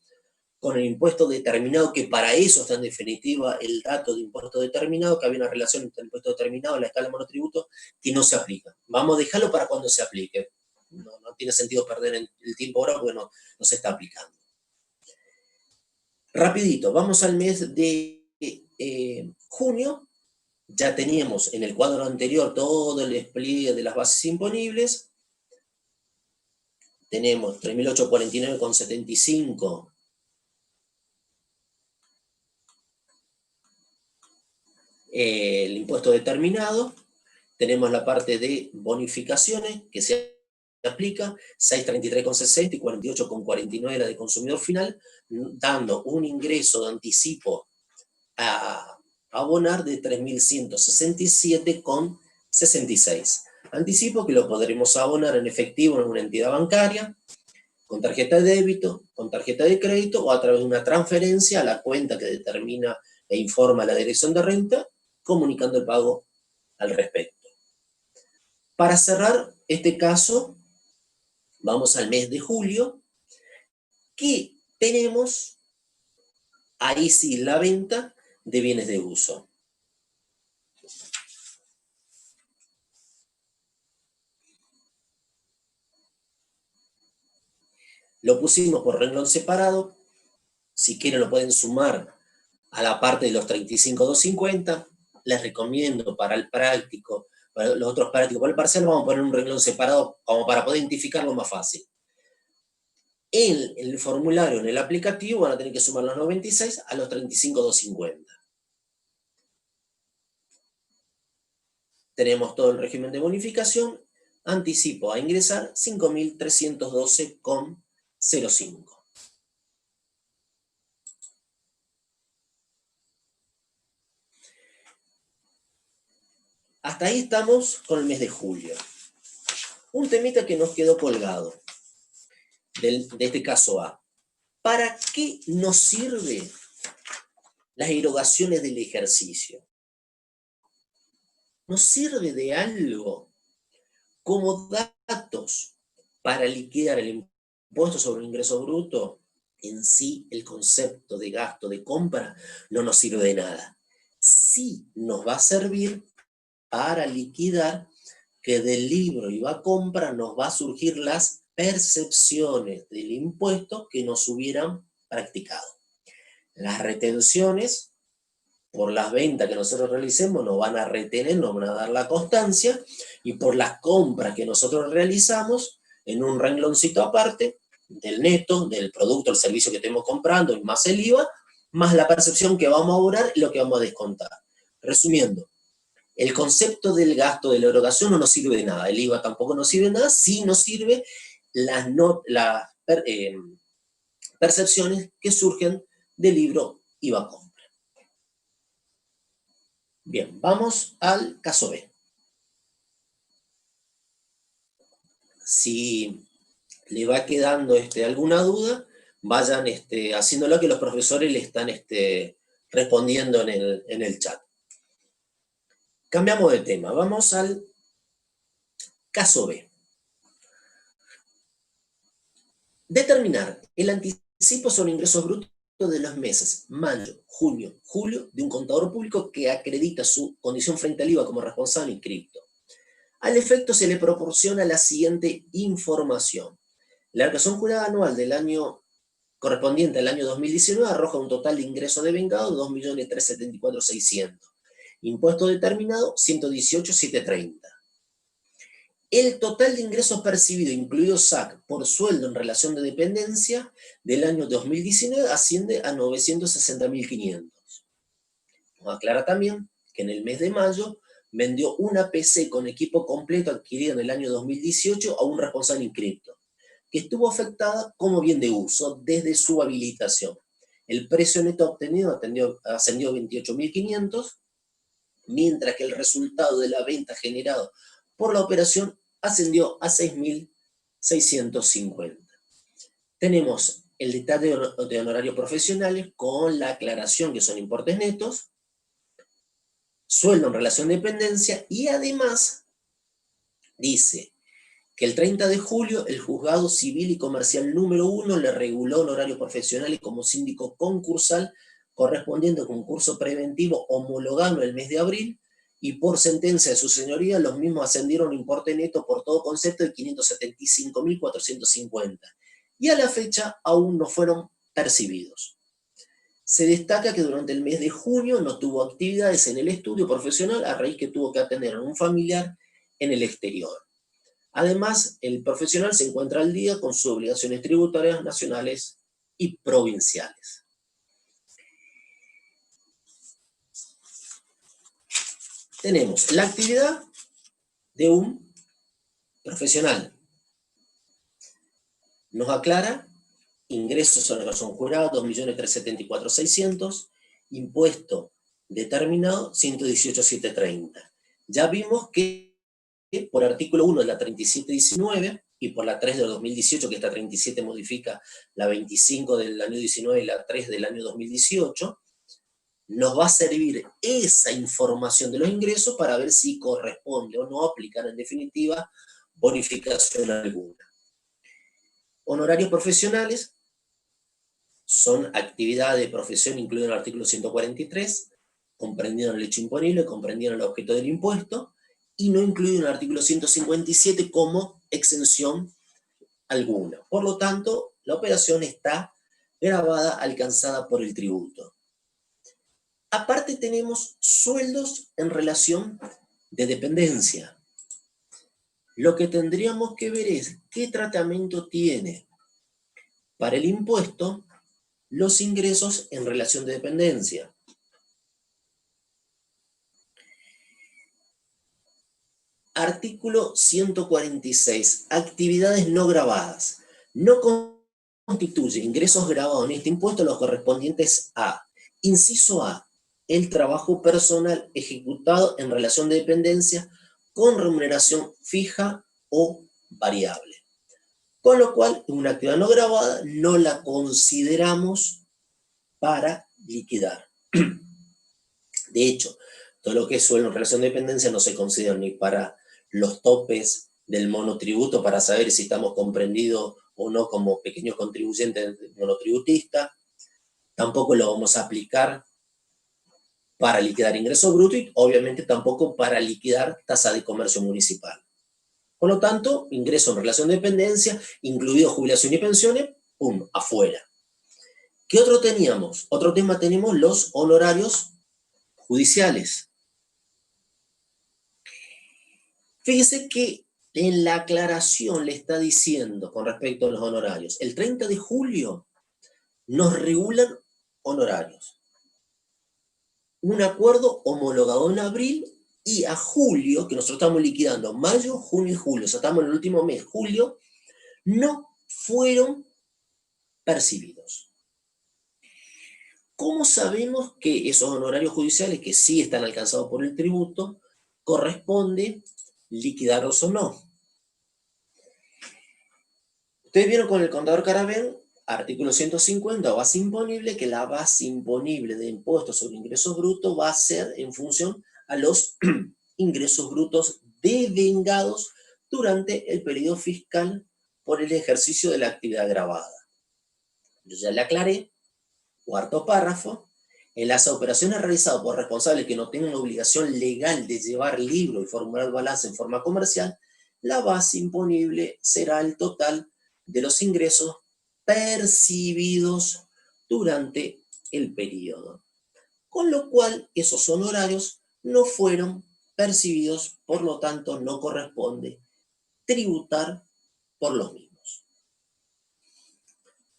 con el impuesto determinado, que para eso está en definitiva el dato de impuesto determinado, que había una relación entre el impuesto determinado y la escala del monotributo, que no se aplica. Vamos a dejarlo para cuando se aplique. No tiene sentido perder el tiempo ahora porque no se está aplicando. Rapidito, vamos al mes de junio. Ya teníamos en el cuadro anterior todo el despliegue de las bases imponibles. Tenemos 3.849,75 el impuesto determinado. Tenemos la parte de bonificaciones, que se aplica, 633,60 y 48,49 la de consumidor final, dando un ingreso de anticipo a abonar de 3.167,66. Anticipo que lo podremos abonar en efectivo en una entidad bancaria, con tarjeta de débito, con tarjeta de crédito o a través de una transferencia a la cuenta que determina e informa la dirección de renta, comunicando el pago al respecto. Para cerrar este caso, vamos al mes de julio, que tenemos ahí sí la venta de bienes de uso. Lo pusimos por renglón separado. Si quieren lo pueden sumar a la parte de los 35,250. Les recomiendo para el práctico, para los otros prácticos, para el parcial vamos a poner un renglón separado como para poder identificarlo más fácil. En el formulario, en el aplicativo, van a tener que sumar los 96 a los 35,250. Tenemos todo el régimen de bonificación. Anticipo a ingresar 5.312,05. Hasta ahí estamos con el mes de julio. Un temita que nos quedó colgado de este caso A. ¿Para qué nos sirven las erogaciones del ejercicio? ¿Nos sirve de algo como datos para liquidar el impuesto sobre el ingreso bruto? En sí, el concepto de gasto de compra no nos sirve de nada. Sí nos va a servir para liquidar que del libro IVA compra nos va a surgir las percepciones del impuesto que nos hubieran practicado. Las retenciones por las ventas que nosotros realicemos nos van a retener, nos van a dar la constancia, y por las compras que nosotros realizamos en un rengloncito aparte del neto, del producto, el servicio que estemos comprando, y más el IVA, más la percepción que vamos a abonar y lo que vamos a descontar. Resumiendo, el concepto del gasto de la erogación no nos sirve de nada, el IVA tampoco nos sirve de nada, sí nos sirve las percepciones que surgen del libro IVA compra. Bien, vamos al caso B. Si le va quedando alguna duda, vayan haciéndolo, que los profesores le están respondiendo en el chat. Cambiamos de tema, vamos al caso B. Determinar el anticipo sobre ingresos brutos de los meses mayo, junio, julio de un contador público que acredita su condición frente al IVA como responsable inscripto. Al efecto se le proporciona la siguiente información. La declaración jurada anual del año correspondiente al año 2019 arroja un total de ingresos devengados de 2.374.600. Impuesto determinado 118.730. El total de ingresos percibidos, incluido SAC, por sueldo en relación de dependencia del año 2019 asciende a 960.500. Nos aclara también que en el mes de mayo vendió una PC con equipo completo adquirido en el año 2018 a un responsable inscripto, que estuvo afectada como bien de uso desde su habilitación. El precio neto obtenido ascendió a 28.500, mientras que el resultado de la venta generado por la operación ascendió a 6.650. Tenemos el detalle de honorarios profesionales con la aclaración que son importes netos, sueldo en relación de dependencia, y además dice que el 30 de julio el Juzgado Civil y Comercial número 1 le reguló honorarios profesionales como síndico concursal correspondiente a concurso preventivo homologado en el mes de abril, y por sentencia de su señoría los mismos ascendieron a un importe neto por todo concepto de 575.450, y a la fecha aún no fueron percibidos. Se destaca que durante el mes de junio no tuvo actividades en el estudio profesional a raíz que tuvo que atender a un familiar en el exterior. Además, el profesional se encuentra al día con sus obligaciones tributarias nacionales y provinciales. Tenemos la actividad de un profesional nos aclara ingresos a la declaración jurada 2.374.600, impuesto determinado 118.730. Ya vimos que por artículo 1 de la 3719 y por la 3 del 2018, que esta 37 modifica la 25 del año 19 y la 3 del año 2018, nos va a servir esa información de los ingresos para ver si corresponde o no aplicar en definitiva bonificación alguna. Honorarios profesionales son actividades de profesión incluidas en el artículo 143, comprendiendo el hecho imponible, comprendiendo el objeto del impuesto, y no incluido en el artículo 157 como exención alguna. Por lo tanto, la operación está grabada, alcanzada por el tributo. Aparte tenemos sueldos en relación de dependencia. Lo que tendríamos que ver es qué tratamiento tiene para el impuesto los ingresos en relación de dependencia. Artículo 146. Actividades no gravadas. No constituye ingresos gravados en este impuesto los correspondientes a: inciso A, el trabajo personal ejecutado en relación de dependencia con remuneración fija o variable. Con lo cual, una actividad no gravada no la consideramos para liquidar. De hecho, todo lo que es sueldo en relación de dependencia no se considera ni para los topes del monotributo para saber si estamos comprendidos o no como pequeños contribuyentes monotributistas. Tampoco lo vamos a aplicar para liquidar ingreso bruto y obviamente tampoco para liquidar tasa de comercio municipal. Por lo tanto, ingreso en relación de dependencia, incluido jubilación y pensiones, ¡pum!, afuera. ¿Qué otro teníamos? Otro tema tenemos los honorarios judiciales. Fíjese que en la aclaración le está diciendo con respecto a los honorarios, el 30 de julio nos regulan honorarios. Un acuerdo homologado en abril y a julio, que nosotros estamos liquidando mayo, junio y julio, o sea, estamos en el último mes, julio, no fueron percibidos. ¿Cómo sabemos que esos honorarios judiciales, que sí están alcanzados por el tributo, corresponde liquidarlos o no? Ustedes vieron con el contador Carabén, artículo 150, base imponible, que la base imponible de impuestos sobre ingresos brutos va a ser en función a los ingresos brutos devengados durante el periodo fiscal por el ejercicio de la actividad gravada. Yo ya le aclaré, cuarto párrafo, en las operaciones realizadas por responsables que no tengan obligación legal de llevar libro y formular balance en forma comercial, la base imponible será el total de los ingresos percibidos durante el periodo. Con lo cual, esos honorarios no fueron percibidos, por lo tanto, no corresponde tributar por los mismos.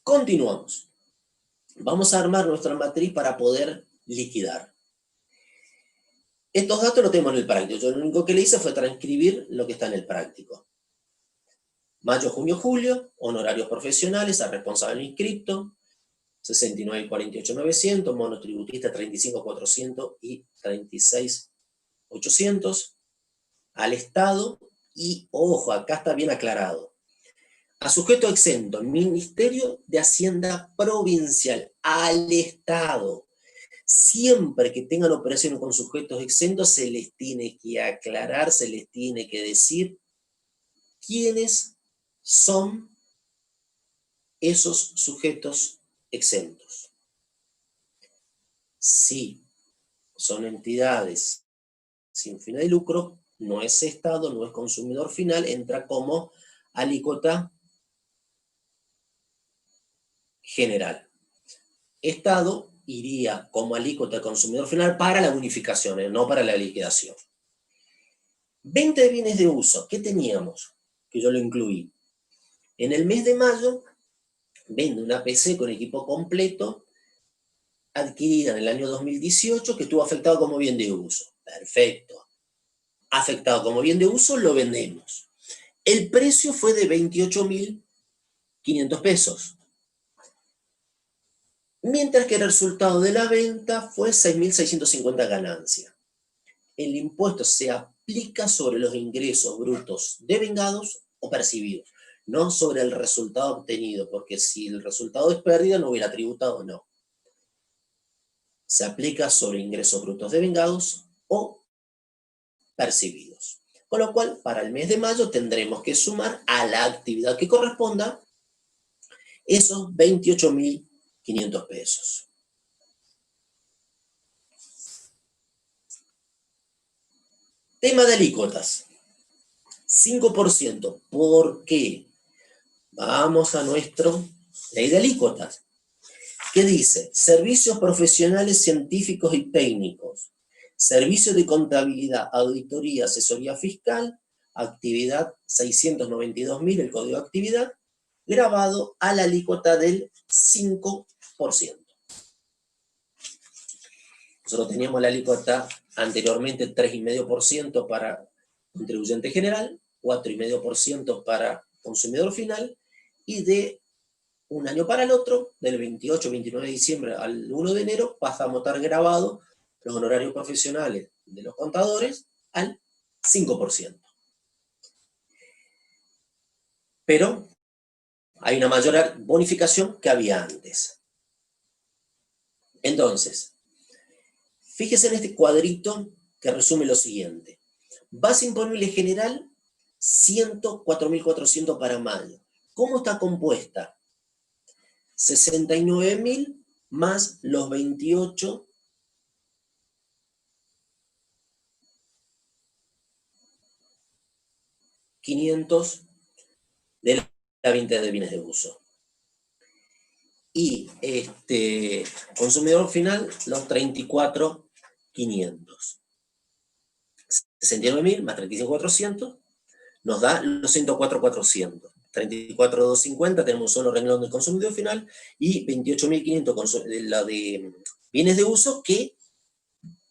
Continuamos. Vamos a armar nuestra matriz para poder liquidar. Estos datos los tenemos en el práctico. Yo lo único que le hice fue transcribir lo que está en el práctico. Mayo, junio, julio, honorarios profesionales a responsable inscripto, 69.48.900, monotributista 35.400 y 36.800, al Estado, y ojo, acá está bien aclarado, a sujeto exento, Ministerio de Hacienda Provincial, al Estado. Siempre que tengan operaciones con sujetos exentos, se les tiene que aclarar, se les tiene que decir quiénes son esos sujetos exentos. Si son entidades sin fin de lucro, no es Estado, no es consumidor final, entra como alícuota general. Estado iría como alícuota consumidor final para la bonificación, no para la liquidación. Venta de bienes de uso, ¿qué teníamos? Que yo lo incluí. En el mes de mayo, vende una PC con equipo completo, adquirida en el año 2018, que estuvo afectado como bien de uso. Perfecto. Afectado como bien de uso, lo vendemos. El precio fue de 28.000 500 pesos. Mientras que el resultado de la venta fue 6.650 ganancia. El impuesto se aplica sobre los ingresos brutos devengados o percibidos, no sobre el resultado obtenido, porque si el resultado es pérdida no hubiera tributado, no. Se aplica sobre ingresos brutos devengados o percibidos. Con lo cual, para el mes de mayo tendremos que sumar a la actividad que corresponda esos 28.500 pesos. Tema de alícuotas. 5%. ¿Por qué? Vamos a nuestro ley de alícuotas. ¿Qué dice? Servicios profesionales científicos y técnicos. Servicios de contabilidad, auditoría, asesoría fiscal, actividad 692.000, el código de actividad, grabado a la alícuota del 5%. Nosotros teníamos la alícuota anteriormente 3,5% para contribuyente general, 4,5% para consumidor final, y de un año para el otro, del 28, 29 de diciembre al 1 de enero, pasamos a estar grabados los honorarios profesionales de los contadores al 5%. Pero hay una mayor bonificación que había antes. Entonces, fíjese en este cuadrito que resume lo siguiente. Base imponible general, 104.400 para mayo. ¿Cómo está compuesta? 69.000 más los 28.500 de la venta de bienes de uso. Y consumidor final, los 34.500. 69.000 más 35.400 nos da los 104.400. 34.250 tenemos un solo renglón del consumidor final y 28.500 de la de bienes de uso que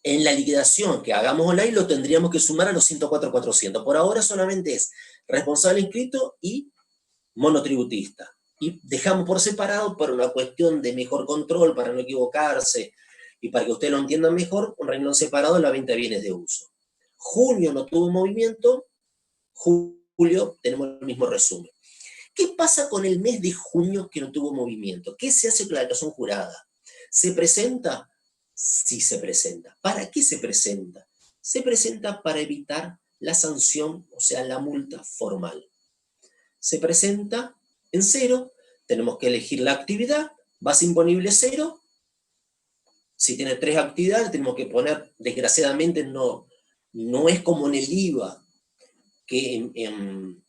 en la liquidación que hagamos online lo tendríamos que sumar a los 104.400. Por ahora solamente es responsable inscrito y monotributista. Y dejamos por separado por una cuestión de mejor control, para no equivocarse y para que ustedes lo entiendan mejor, un renglón separado en la venta de bienes de uso. Junio no tuvo movimiento, julio tenemos el mismo resumen. ¿Qué pasa con el mes de junio que no tuvo movimiento? ¿Qué se hace con la declaración jurada? ¿Se presenta? Sí se presenta. ¿Para qué se presenta? Se presenta para evitar la sanción, o sea, la multa formal. Se presenta en cero, tenemos que elegir la actividad, base imponible 0. Si tiene 3 actividades, tenemos que poner, desgraciadamente no es como en el IVA, que en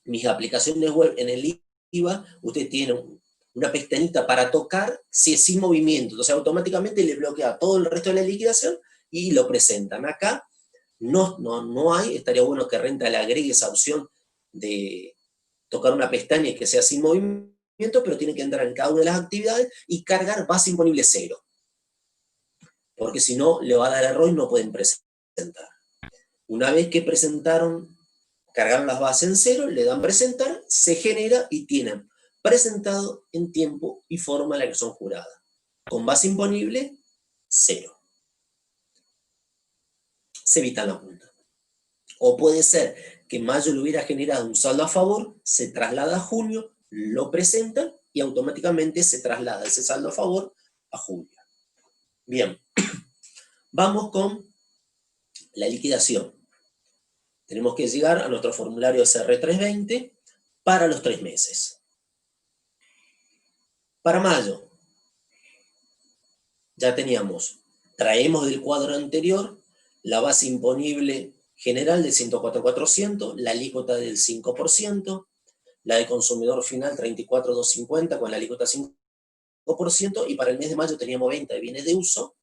mis aplicaciones web, en el IVA, usted tiene una pestañita para tocar si es sin movimiento, entonces automáticamente le bloquea todo el resto de la liquidación y lo presentan. Acá no hay, estaría bueno que Renta le agregue esa opción de tocar una pestaña y que sea sin movimiento, pero tiene que entrar en cada una de las actividades y cargar base imponible 0. Porque si no, le va a dar error y no pueden presentar. Una vez que presentaron, cargaron las bases en 0, le dan presentar, se genera y tienen presentado en tiempo y forma la declaración jurada. Con base imponible, 0. Se evita la multa. O puede ser que en mayo le hubiera generado un saldo a favor, se traslada a junio, lo presentan y automáticamente se traslada ese saldo a favor a julio. Bien, vamos con la liquidación. Tenemos que llegar a nuestro formulario SR320 para los 3 meses. Para mayo, ya teníamos, traemos del cuadro anterior la base imponible general de 104.400, la alícuota del 5%, la de consumidor final 34.250 con la alícuota 5%, y para el mes de mayo teníamos venta de bienes de uso,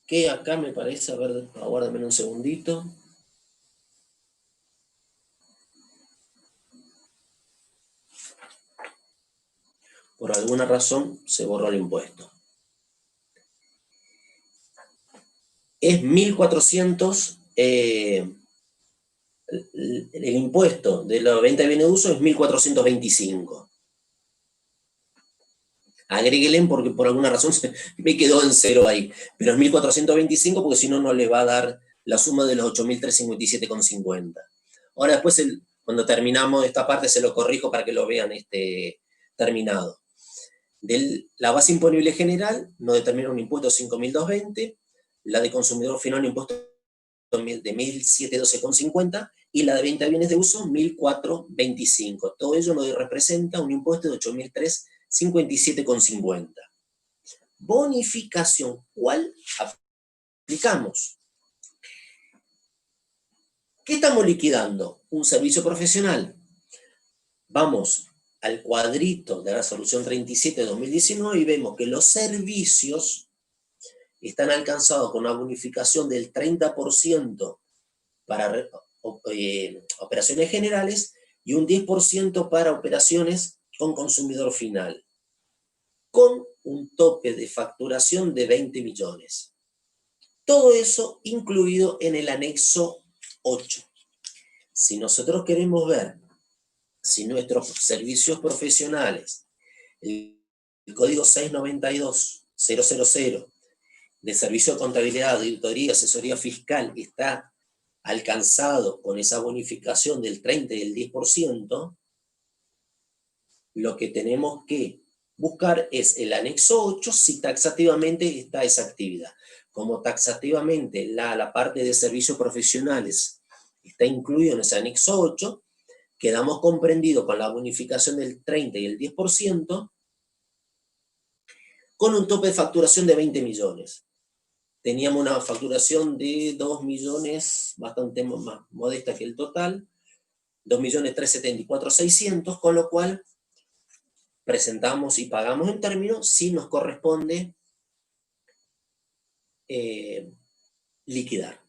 que acá me parece, a ver, aguárdame un segundito. Por alguna razón se borró el impuesto. Es 1.400 el impuesto de la venta de bienes de uso es 1.425. Agréguenle porque por alguna razón me quedó en cero ahí, pero es 1.425 porque si no, no le va a dar la suma de los 8.357,50. Ahora después, cuando terminamos esta parte, se lo corrijo para que lo vean terminado. La base imponible general nos determina un impuesto de 5.220, la de consumidor final un impuesto de 1.712,50 y la de venta de bienes de uso 1.425. Todo ello nos representa un impuesto de 8.357,50. Bonificación, ¿cuál aplicamos? ¿Qué estamos liquidando? Un servicio profesional. Vamos al cuadrito de la resolución 37 de 2019 y vemos que los servicios están alcanzados con una bonificación del 30% para operaciones generales y un 10% para operaciones con consumidor final, con un tope de facturación de 20 millones. Todo eso incluido en el anexo 8. Si nosotros queremos ver si nuestros servicios profesionales, el código 692.000 de servicio de contabilidad, de auditoría, asesoría fiscal, está alcanzado con esa bonificación del 30 y el 10%, lo que tenemos que buscar es el anexo 8 si taxativamente está esa actividad. Como taxativamente la parte de servicios profesionales está incluido en ese anexo 8, quedamos comprendidos con la bonificación del 30 y el 10%, con un tope de facturación de 20 millones. Teníamos una facturación de 2 millones, bastante más modesta que el total, 2.374.600.000, con lo cual presentamos y pagamos en términos si nos corresponde liquidar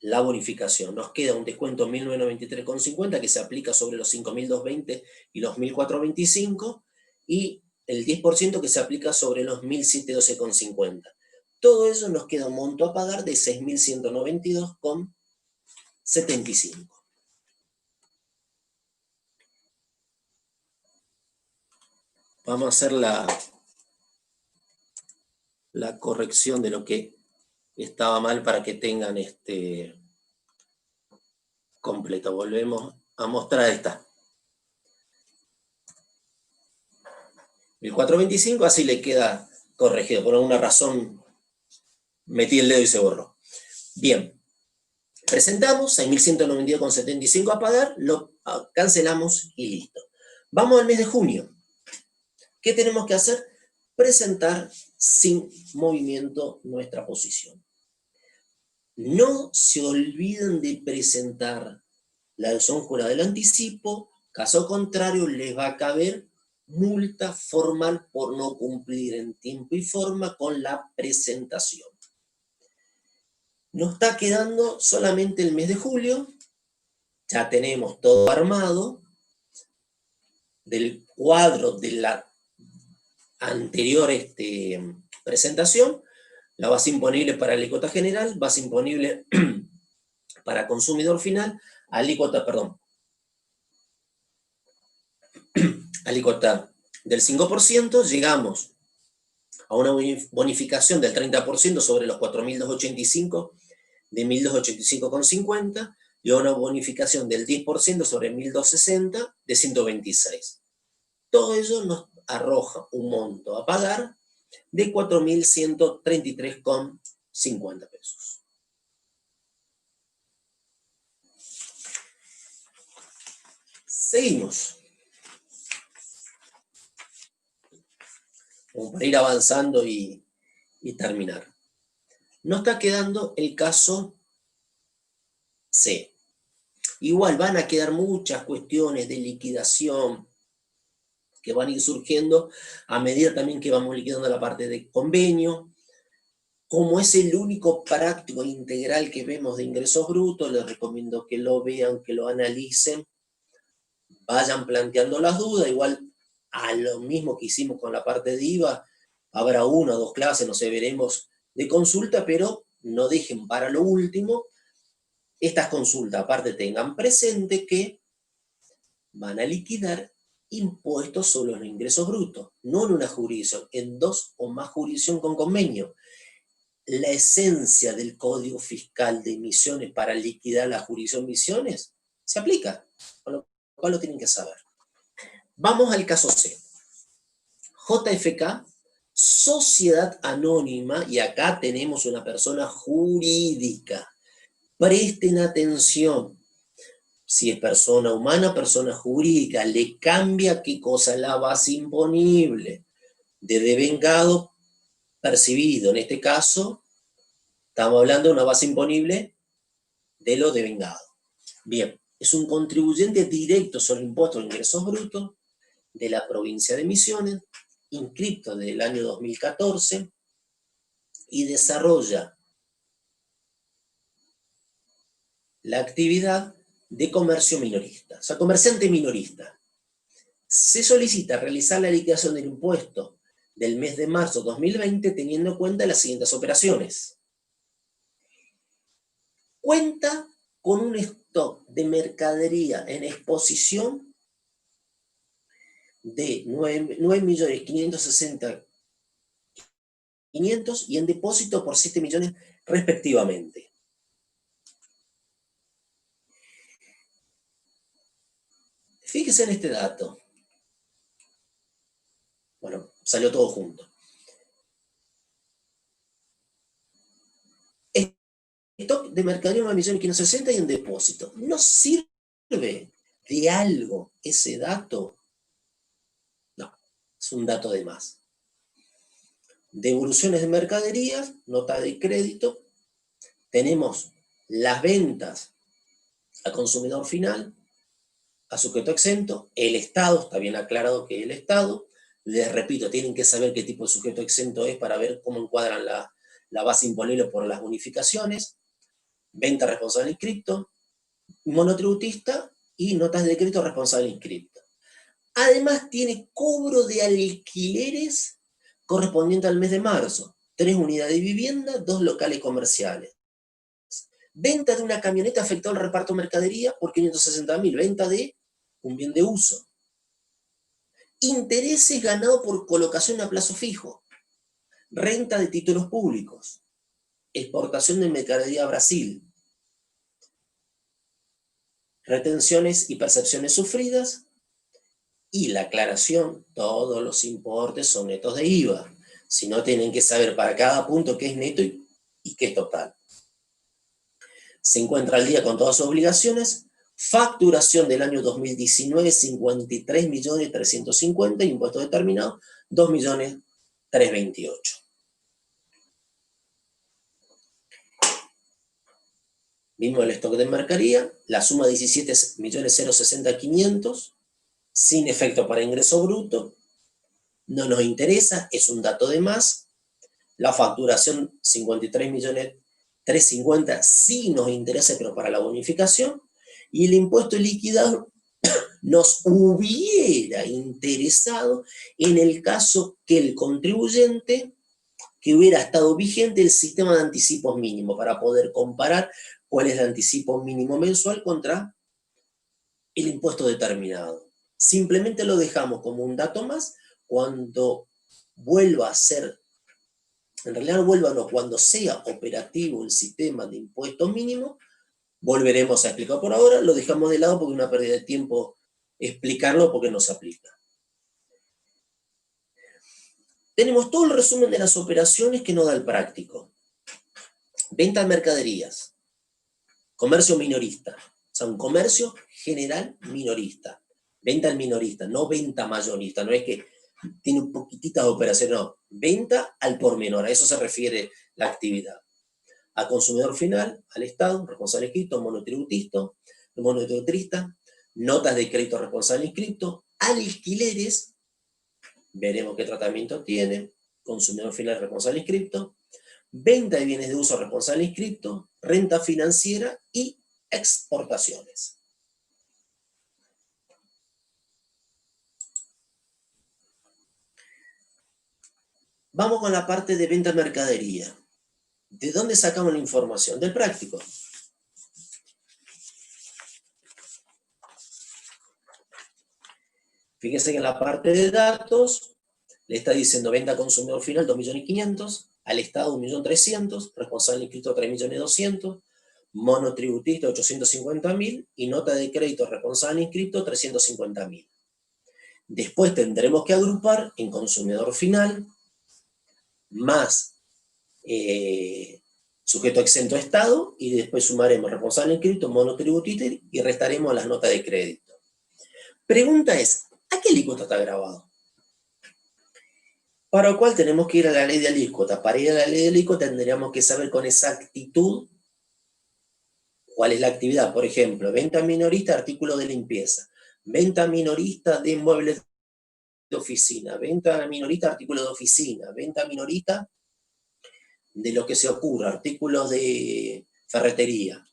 la bonificación. Nos queda un descuento 1.993,50 que se aplica sobre los 5.220 y los 1.425 y el 10% que se aplica sobre los 1.712,50. Todo eso nos queda un monto a pagar de 6.192,75. Vamos a hacer la corrección de lo que estaba mal para que tengan completo. Volvemos a mostrar esta. 1.425, así le queda corregido. Por alguna razón metí el dedo y se borró. Bien. Presentamos 6.192,75 a pagar, lo cancelamos y listo. Vamos al mes de junio. ¿Qué tenemos que hacer? Presentar sin movimiento nuestra posición. No se olviden de presentar la adhesión jurada del anticipo, caso contrario les va a caber multa formal por no cumplir en tiempo y forma con la presentación. Nos está quedando solamente el mes de julio, ya tenemos todo armado, del cuadro de la anterior presentación, la base imponible para alícuota general, base imponible para consumidor final, alícuota del 5%, llegamos a una bonificación del 30% sobre los 4.285 de 1.285,50 y a una bonificación del 10% sobre 1.260 de 126. Todo ello nos arroja un monto a pagar de 4.133,50 pesos. Seguimos. Como para ir avanzando y terminar. Nos está quedando el caso C. Igual van a quedar muchas cuestiones de liquidación que van a ir surgiendo a medida también que vamos liquidando la parte de convenio. Como es el único práctico integral que vemos de ingresos brutos, les recomiendo que lo vean, que lo analicen, vayan planteando las dudas, igual a lo mismo que hicimos con la parte de IVA, habrá una o dos clases, no sé, veremos de consulta, pero no dejen para lo último Estas consultas aparte tengan presente que van a liquidar impuestos sobre los ingresos brutos, no en una jurisdicción, en 2 o más jurisdicciones con convenio. La esencia del Código Fiscal de Emisiones para liquidar la jurisdicción Misiones se aplica, con lo cual lo tienen que saber. Vamos al caso C. JFK, sociedad anónima, y acá tenemos una persona jurídica. Presten atención. Si es persona humana, persona jurídica, le cambia qué cosa, la base imponible de devengado percibido. En este caso, estamos hablando de una base imponible de lo devengado. Bien, es un contribuyente directo sobre el impuesto de ingresos brutos de la provincia de Misiones, inscripto desde el año 2014, y desarrolla la actividad de comercio minorista, o sea, comerciante minorista. Se solicita realizar la liquidación del impuesto del mes de marzo 2020 teniendo en cuenta las siguientes operaciones. Cuenta con un stock de mercadería en exposición de 9.560.500 y en depósito por 7 millones respectivamente. Fíjese en este dato. Bueno, salió todo junto. Stock de mercadería 9.560.000 y en depósito. ¿No sirve de algo ese dato? No, es un dato de más. Devoluciones de mercaderías, nota de crédito. Tenemos las ventas a consumidor final, a sujeto exento, el Estado, está bien aclarado que el Estado, les repito, tienen que saber qué tipo de sujeto exento es para ver cómo encuadran la base imponible por las bonificaciones, venta responsable inscripto, monotributista y notas de crédito responsable inscripto. Además tiene cobro de alquileres correspondiente al mes de marzo, 3 unidades de vivienda, 2 locales comerciales. Venta de una camioneta afectó al reparto de mercadería por 560.000, venta de un bien de uso. Intereses ganados por colocación a plazo fijo, renta de títulos públicos, exportación de mercadería a Brasil, retenciones y percepciones sufridas, y la aclaración, todos los importes son netos de IVA. Si no, tienen que saber para cada punto qué es neto y qué es total. Se encuentra al día con todas sus obligaciones. Facturación del año 2019, 53.350.000, impuesto determinado, 2.328.000. Vimos el stock de mercadería, la suma 17.060.500, sin efecto para ingreso bruto, no nos interesa, es un dato de más. La facturación 53.350.000 sí nos interesa, pero para la bonificación. Y el impuesto liquidado nos hubiera interesado en el caso que el contribuyente, que hubiera estado vigente el sistema de anticipos mínimo, para poder comparar cuál es el anticipo mínimo mensual contra el impuesto determinado. Simplemente lo dejamos como un dato más. Cuando vuelva a ser, en realidad no vuelva, no, cuando sea operativo el sistema de impuesto mínimo, volveremos a explicar. Por ahora lo dejamos de lado porque es una pérdida de tiempo explicarlo porque no se aplica. Tenemos todo el resumen de las operaciones que nos da el práctico. Venta de mercaderías, comercio minorista, o sea, un comercio general minorista. Venta al minorista, no venta mayorista, no es que tiene un poquitito de operación, no. Venta al por menor, a eso se refiere la actividad. A consumidor final, al Estado, responsable inscripto, monotributista, notas de crédito responsable inscripto, alquileres, veremos qué tratamiento tiene, consumidor final responsable inscripto, venta de bienes de uso responsable inscripto, renta financiera y exportaciones. Vamos con la parte de venta de mercadería. ¿De dónde sacamos la información? Del práctico. Fíjense que en la parte de datos le está diciendo venta a consumidor final 2.500.000, al Estado 1.300.000, responsable inscrito 3.200.000, monotributista 850.000 y nota de crédito responsable inscrito 350.000. Después tendremos que agrupar en consumidor final más sujeto exento Estado y después sumaremos responsable inscrito, monotributista y restaremos las notas de crédito. Pregunta es, ¿a qué alícuota está grabado? Para lo cual tenemos que ir a la ley de alícuota. Para ir a la ley de alícuota tendríamos que saber con exactitud cuál es la actividad. Por ejemplo, venta minorista, artículos de limpieza. Venta minorista de muebles de oficina. Venta minorista, artículos de oficina. Venta minorista de lo que se ocurra, artículos de ferretería.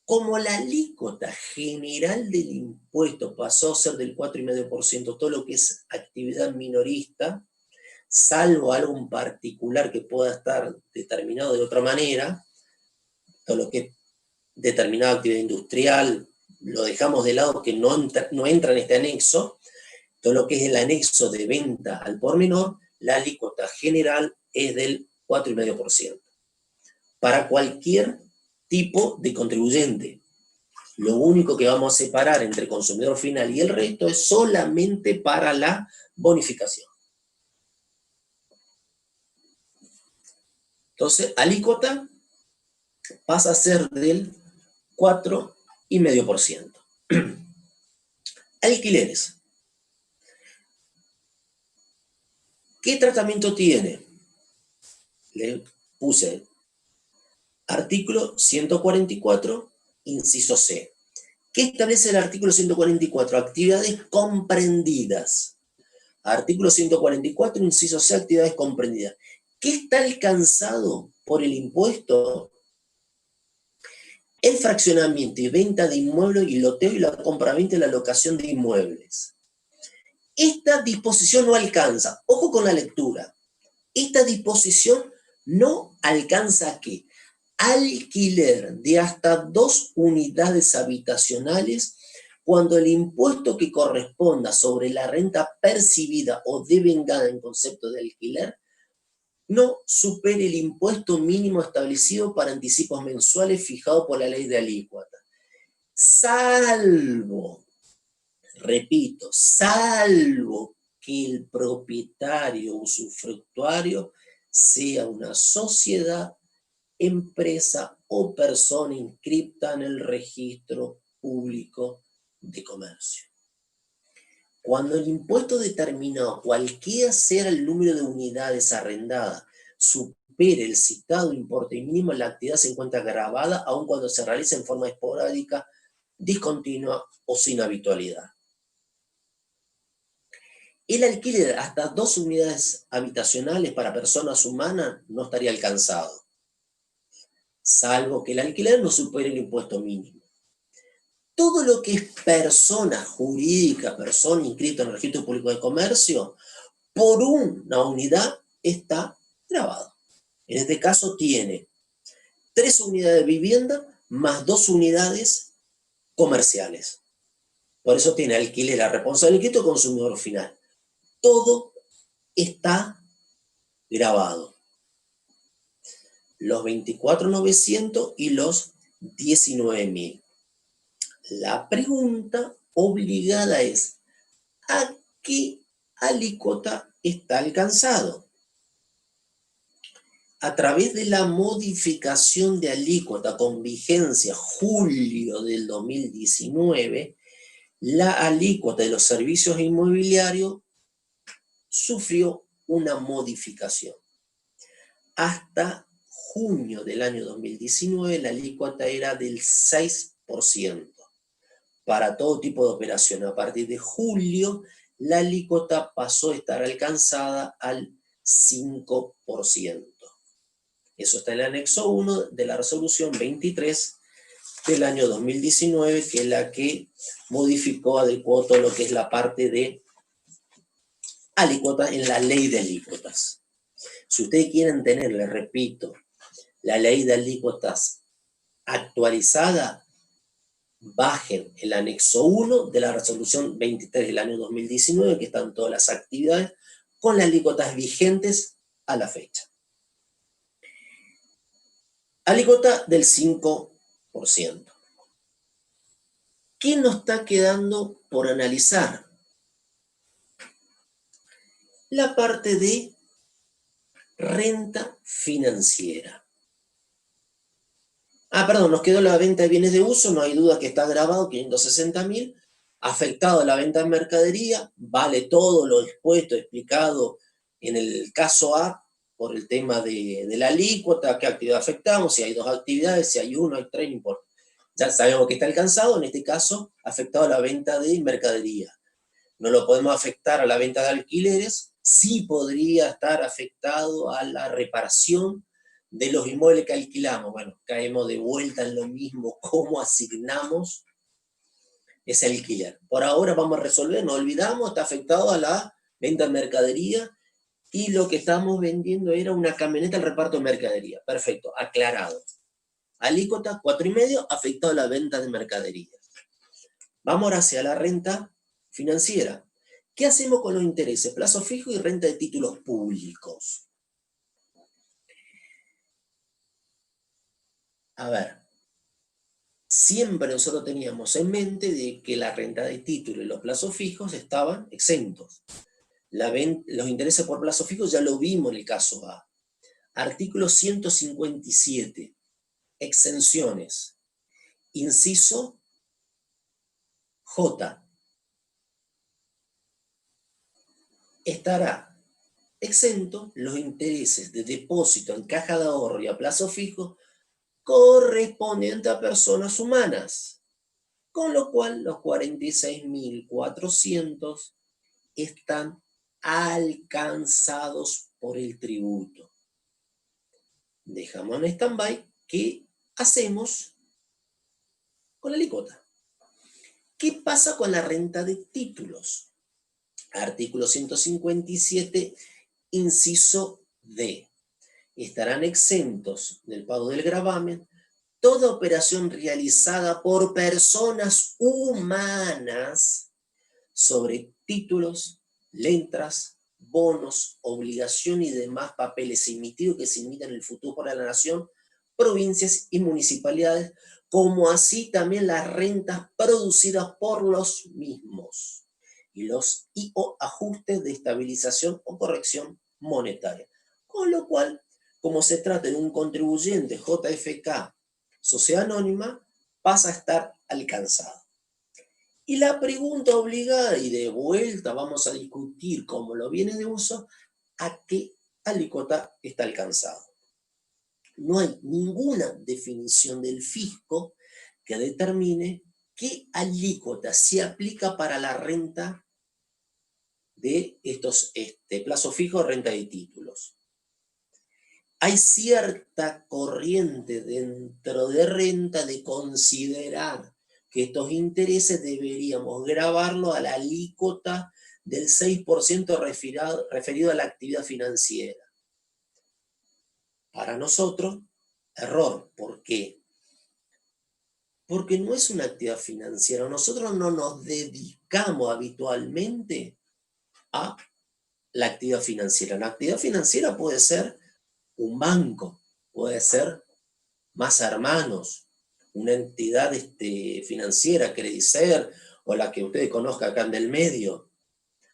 Como la alícuota general del impuesto pasó a ser del 4,5%, todo lo que es actividad minorista, salvo algo en particular que pueda estar determinado de otra manera, todo lo que es determinada actividad industrial, lo dejamos de lado que no entra en este anexo, todo lo que es el anexo de venta al por menor, la alícuota general es del 4,5%. Para cualquier tipo de contribuyente. Lo único que vamos a separar entre consumidor final y el resto es solamente para la bonificación. Entonces, alícuota pasa a ser del 4,5%. Alquileres. ¿Qué tratamiento tiene? Le puse artículo 144, inciso C. ¿Qué establece el artículo 144? Actividades comprendidas. Artículo 144, inciso C, actividades comprendidas. ¿Qué está alcanzado por el impuesto? El fraccionamiento y venta de inmuebles y loteo y la compraventa y la locación de inmuebles. Esta disposición no alcanza, ojo con la lectura, esta disposición no alcanza a ¿qué? Alquiler de hasta 2 unidades habitacionales cuando el impuesto que corresponda sobre la renta percibida o devengada en concepto de alquiler no supere el impuesto mínimo establecido para anticipos mensuales fijado por la ley de alícuota. Salvo, repito, salvo que el propietario usufructuario sea una sociedad, empresa o persona inscripta en el registro público de comercio. Cuando el impuesto determinado, cualquiera sea el número de unidades arrendadas, supere el citado importe mínimo, la actividad se encuentra gravada aun cuando se realice en forma esporádica, discontinua o sin habitualidad. El alquiler hasta 2 unidades habitacionales para personas humanas no estaría alcanzado, salvo que el alquiler no supere el impuesto mínimo. Todo lo que es persona jurídica, persona inscrita en el registro público de comercio, por una unidad está grabado. En este caso tiene 3 unidades de vivienda más 2 unidades comerciales. Por eso tiene alquiler a responsable inscrito, consumidor final. Todo está grabado. Los 24.900 y los 19.000. La pregunta obligada es, ¿a qué alícuota está alcanzado? A través de la modificación de alícuota con vigencia julio del 2019, la alícuota de los servicios inmobiliarios sufrió una modificación. Hasta junio del año 2019, la alícuota era del 6%. Para todo tipo de operación. A partir de julio, la alícuota pasó a estar alcanzada al 5%. Eso está en el anexo 1 de la resolución 23 del año 2019, que es la que modificó, adecuó todo lo que es la parte de alícuotas en la ley de alícuotas. Si ustedes quieren tener, les repito, la ley de alícuotas actualizada, bajen el anexo 1 de la resolución 23 del año 2019, que están todas las actividades, con las alícuotas vigentes a la fecha. Alícuota del 5%. ¿Qué nos está quedando por analizar? La parte de renta financiera. Perdón, nos quedó la venta de bienes de uso, no hay duda que está grabado, 560.000. Afectado a la venta de mercadería, vale todo lo expuesto, explicado en el caso A, por el tema de la alícuota, qué actividad afectamos, si hay 2 actividades, si hay 1, hay 3, no importa. Ya sabemos que está alcanzado, en este caso, afectado a la venta de mercadería. No lo podemos afectar a la venta de alquileres, sí podría estar afectado a la reparación de los inmuebles que alquilamos. Bueno, caemos de vuelta en lo mismo, cómo asignamos ese alquiler. Por ahora vamos a resolver, no olvidamos, está afectado a la venta de mercadería y lo que estamos vendiendo era una camioneta al reparto de mercadería. Perfecto, aclarado. Alícuota 4,5, afectado a la venta de mercadería. Vamos ahora hacia la renta financiera. ¿Qué hacemos con los intereses? Plazo fijo y renta de títulos públicos. A ver, siempre nosotros teníamos en mente de que la renta de títulos y los plazos fijos estaban exentos. Los intereses por plazo fijo ya lo vimos en el caso A. Artículo 157, exenciones. Inciso J. Estará exento los intereses de depósito en caja de ahorro y a plazo fijo correspondiente a personas humanas, con lo cual los 46.400 están alcanzados por el tributo. Dejamos en stand-by. ¿Qué hacemos con la alícuota? ¿Qué pasa con la renta de títulos? Artículo 157, inciso D. Estarán exentos del pago del gravamen toda operación realizada por personas humanas sobre títulos, letras, bonos, obligaciones y demás papeles emitidos que se emiten en el futuro para la nación, provincias y municipalidades, como así también las rentas producidas por los mismos y o ajustes de estabilización o corrección monetaria. Con lo cual, como se trata de un contribuyente JFK, sociedad anónima, pasa a estar alcanzado. Y la pregunta obligada, y de vuelta vamos a discutir como los bienes de uso, ¿a qué alícuota está alcanzado? No hay ninguna definición del fisco que determine qué alícuota se aplica para la renta de estos plazo fijo, renta de títulos. Hay cierta corriente dentro de renta de considerar que estos intereses deberíamos gravarlo a la alícuota del 6% referido a la actividad financiera. Para nosotros, error. ¿Por qué? Porque no es una actividad financiera. Nosotros no nos dedicamos habitualmente a la actividad financiera. La actividad financiera puede ser un banco, puede ser más hermanos, una entidad financiera, Credicer, o la que ustedes conozcan acá en el medio.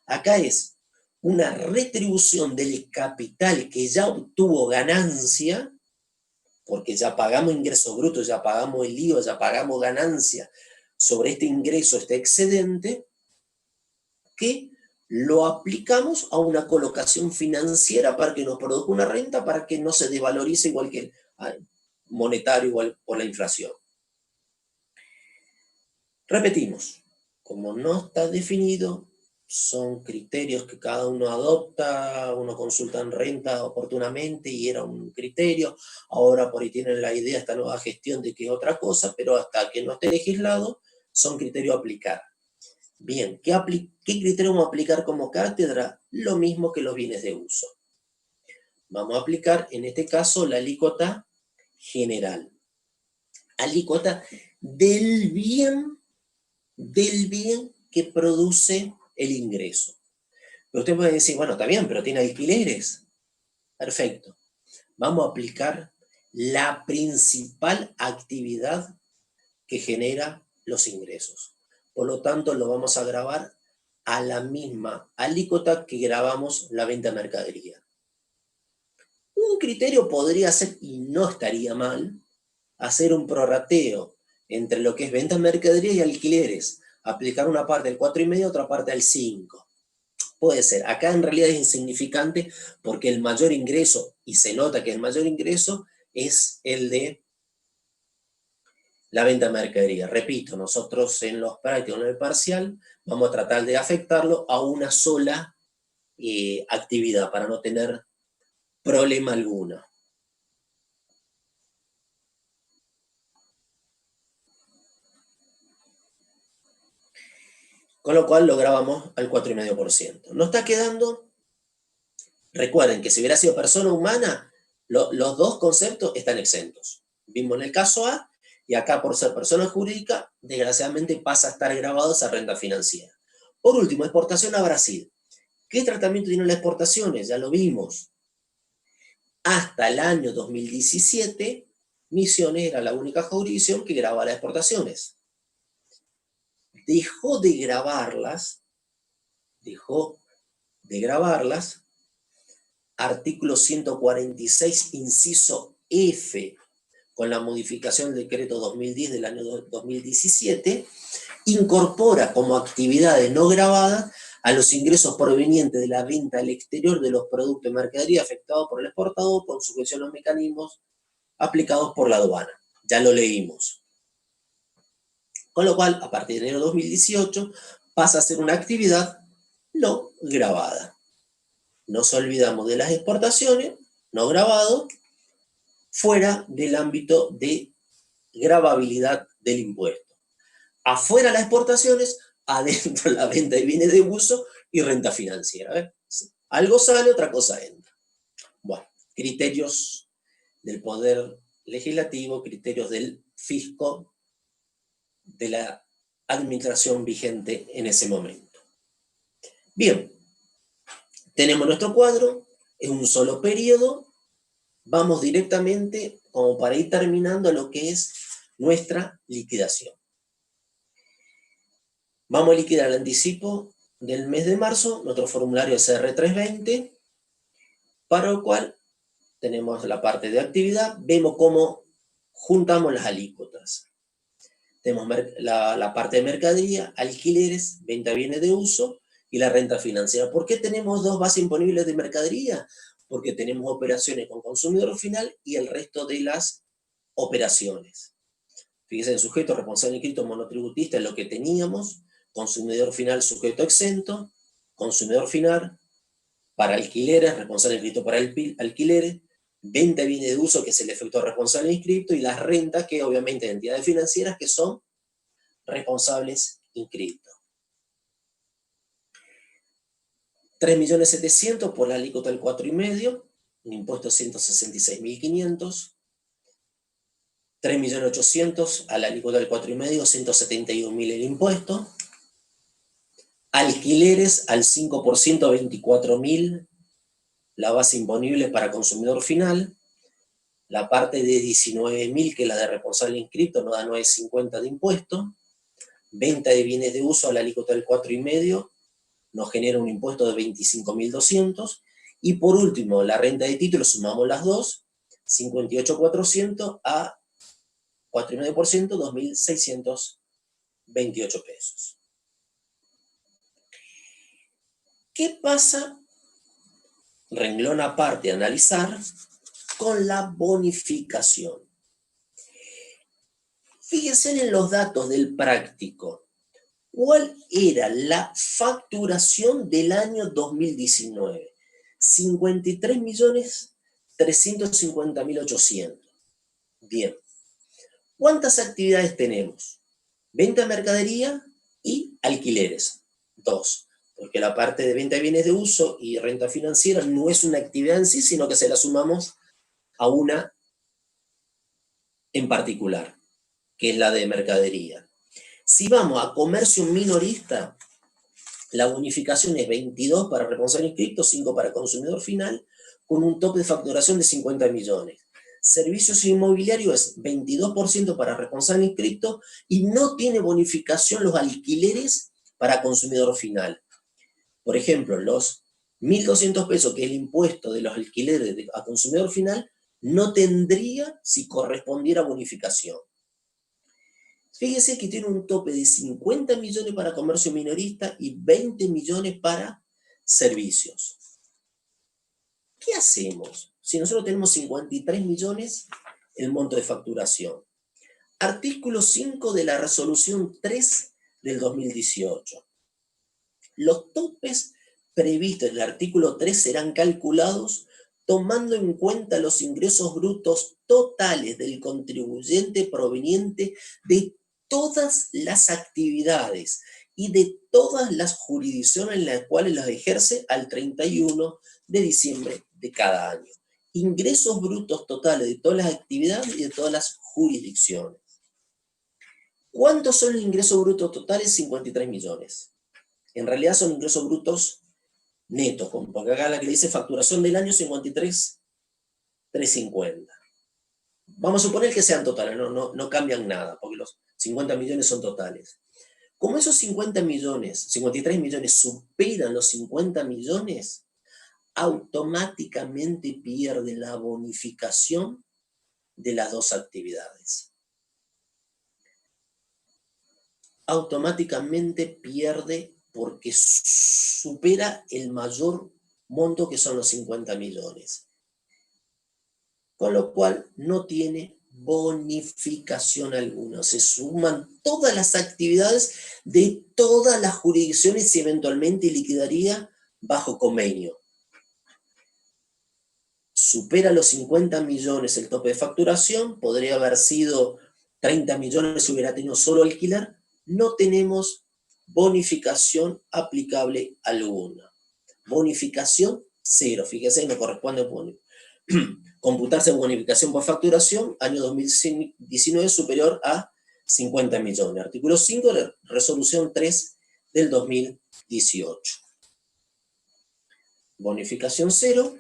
Acá es una retribución del capital que ya obtuvo ganancia, porque ya pagamos ingresos brutos, ya pagamos el IVA, ya pagamos ganancia sobre este ingreso, este excedente, que lo aplicamos a una colocación financiera para que nos produzca una renta, para que no se desvalorice igual que el monetario, igual por la inflación. Repetimos, como no está definido, son criterios que cada uno adopta, uno consulta en renta oportunamente y era un criterio, ahora por ahí tienen la idea, esta nueva gestión de que es otra cosa, pero hasta que no esté legislado, son criterios a aplicar. Bien, ¿qué criterio vamos a aplicar como cátedra? Lo mismo que los bienes de uso. Vamos a aplicar, en este caso, la alícuota general. Alícuota del bien que produce el ingreso. Pero usted puede decir, bueno, está bien, pero tiene alquileres. Perfecto. Vamos a aplicar la principal actividad que genera los ingresos. Por lo tanto, lo vamos a grabar a la misma alícuota que grabamos la venta de mercadería. Un criterio podría ser, y no estaría mal, hacer un prorrateo entre lo que es venta de mercadería y alquileres. Aplicar una parte del 4,5, otra parte del 5. Puede ser. Acá en realidad es insignificante porque el mayor ingreso, y se nota que el mayor ingreso es el de la venta de mercadería. Repito, nosotros en los prácticos, en el parcial, vamos a tratar de afectarlo a una sola actividad para no tener problema alguno. Con lo cual lo grabamos al 4,5%. ¿No está quedando? Recuerden que si hubiera sido persona humana, los dos conceptos están exentos. Vimos en el caso A, y acá por ser persona jurídica, desgraciadamente pasa a estar grabado esa renta financiera. Por último, exportación a Brasil. ¿Qué tratamiento tienen las exportaciones? Ya lo vimos. Hasta el año 2017, Misiones era la única jurisdicción que grababa las exportaciones. Dejó de grabarlas, artículo 146, inciso F, con la modificación del decreto 2010 del año 2017, incorpora como actividades no grabadas a los ingresos provenientes de la venta al exterior de los productos y mercadería afectados por el exportador con sujeción a los mecanismos aplicados por la aduana. Ya lo leímos. Con lo cual, a partir de enero de 2018, pasa a ser una actividad no grabada. Nos olvidamos de las exportaciones, no grabado, fuera del ámbito de gravabilidad del impuesto. Afuera las exportaciones, adentro la venta de bienes de uso y renta financiera. Algo sale, otra cosa entra. Bueno, criterios del Poder Legislativo, criterios del fisco, de la administración vigente en ese momento. Bien, tenemos nuestro cuadro, es un solo periodo, vamos directamente como para ir terminando lo que es nuestra liquidación. Vamos a liquidar el anticipo del mes de marzo, nuestro formulario es R320, para lo cual tenemos la parte de actividad, vemos cómo juntamos las alícuotas. Tenemos la parte de mercadería, alquileres, venta de bienes de uso y la renta financiera. ¿Por qué tenemos dos bases imponibles de mercadería? Porque tenemos operaciones con consumidor final y el resto de las operaciones. Fíjense, en sujeto responsable inscrito monotributista es lo que teníamos, consumidor final sujeto exento, consumidor final para alquileres, responsable inscrito para alquileres, venta de bienes de uso, que es el efecto responsable inscrito, y las rentas, que obviamente entidades financieras, que son responsables inscritos. 3.700.000 por la alícuota del 4,5, un impuesto de 166.500. 3.800.000 a la alícuota del 4,5, 171.000 el impuesto. Alquileres al 5%, 24.000 la base imponible para consumidor final. La parte de 19.000, que es la de responsable inscrito, nos da 9.50 de impuesto. Venta de bienes de uso a la alícuota del 4,5 nos genera un impuesto de 25.200. Y por último, la renta de títulos, sumamos las dos, 58.400 a 4,5%, 2.628 pesos. ¿Qué pasa? Renglón aparte, analizar con la bonificación. Fíjense en los datos del práctico. ¿Cuál era la facturación del año 2019? 53.350.800. Bien. ¿Cuántas actividades tenemos? Venta de mercadería y alquileres. 2. Porque la parte de venta de bienes de uso y renta financiera no es una actividad en sí, sino que se la sumamos a una en particular. que es la de mercadería. Si vamos a comercio minorista, la bonificación es 22 para responsable inscripto, 5 para consumidor final, con un tope de facturación de 50 millones. Servicios inmobiliarios es 22% para responsable inscripto y no tiene bonificación los alquileres para consumidor final. Por ejemplo, los 1.200 pesos, que es el impuesto de los alquileres a consumidor final, no tendría si correspondiera bonificación. Fíjese que tiene un tope de 50 millones para comercio minorista y 20 millones para servicios. ¿Qué hacemos? Si nosotros tenemos 53 millones el monto de facturación. Artículo 5 de la resolución 3 del 2018. Los topes previstos en el artículo 3 serán calculados tomando en cuenta los ingresos brutos totales del contribuyente proveniente de todas las actividades y de todas las jurisdicciones en las cuales las ejerce al 31 de diciembre de cada año. Ingresos brutos totales de todas las actividades y de todas las jurisdicciones. ¿Cuántos son los ingresos brutos totales? 53 millones. En realidad son ingresos brutos netos, porque acá la que dice facturación del año 53.350. Vamos a suponer que sean totales, no cambian nada, porque los 50 millones son totales. Como esos 53 millones superan los 50 millones, automáticamente pierde la bonificación de las dos actividades. Automáticamente pierde porque supera el mayor monto que son los 50 millones. Con lo cual no tiene bonificación alguna. Se suman todas las actividades de todas las jurisdicciones y eventualmente liquidaría bajo convenio. Supera los 50 millones el tope de facturación, podría haber sido 30 millones si hubiera tenido solo alquiler. No tenemos bonificación aplicable alguna. Bonificación cero, fíjese, no corresponde computarse bonificación por facturación, año 2019 superior a 50 millones. Artículo 5 de la resolución 3 del 2018. Bonificación cero,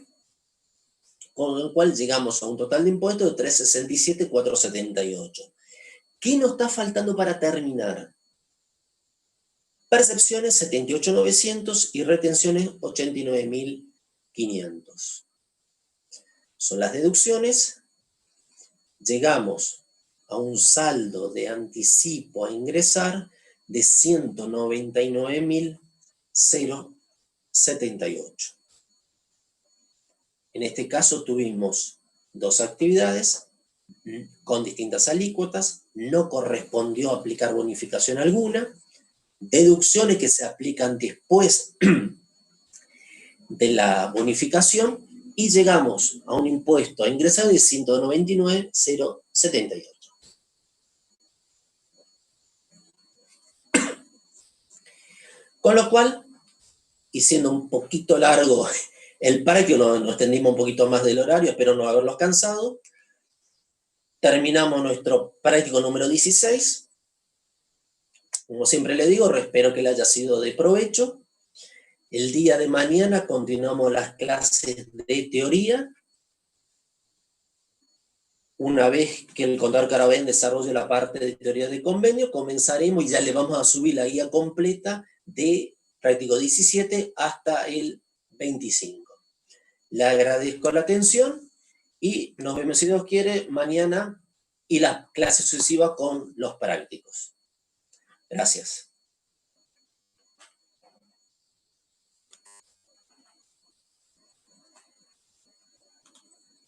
con el cual llegamos a un total de impuestos de 367.478. ¿Qué nos está faltando para terminar? Percepciones 78.900 y retenciones 89.500. Son las deducciones. Llegamos a un saldo de anticipo a ingresar de 199.078. En este caso tuvimos dos actividades con distintas alícuotas, no correspondió aplicar bonificación alguna, deducciones que se aplican después de la bonificación y llegamos a un impuesto a ingresar de 199.078. Con lo cual, y siendo un poquito largo el práctico, nos extendimos un poquito más del horario, espero no haberlos cansado. Terminamos nuestro práctico número 16. Como siempre le digo, espero que le haya sido de provecho. El día de mañana continuamos las clases de teoría. Una vez que el contador Carabén desarrolle la parte de teoría de convenio, comenzaremos y ya le vamos a subir la guía completa de práctico 17 hasta el 25. Le agradezco la atención y nos vemos, si Dios quiere, mañana y las clases sucesivas con los prácticos. Gracias.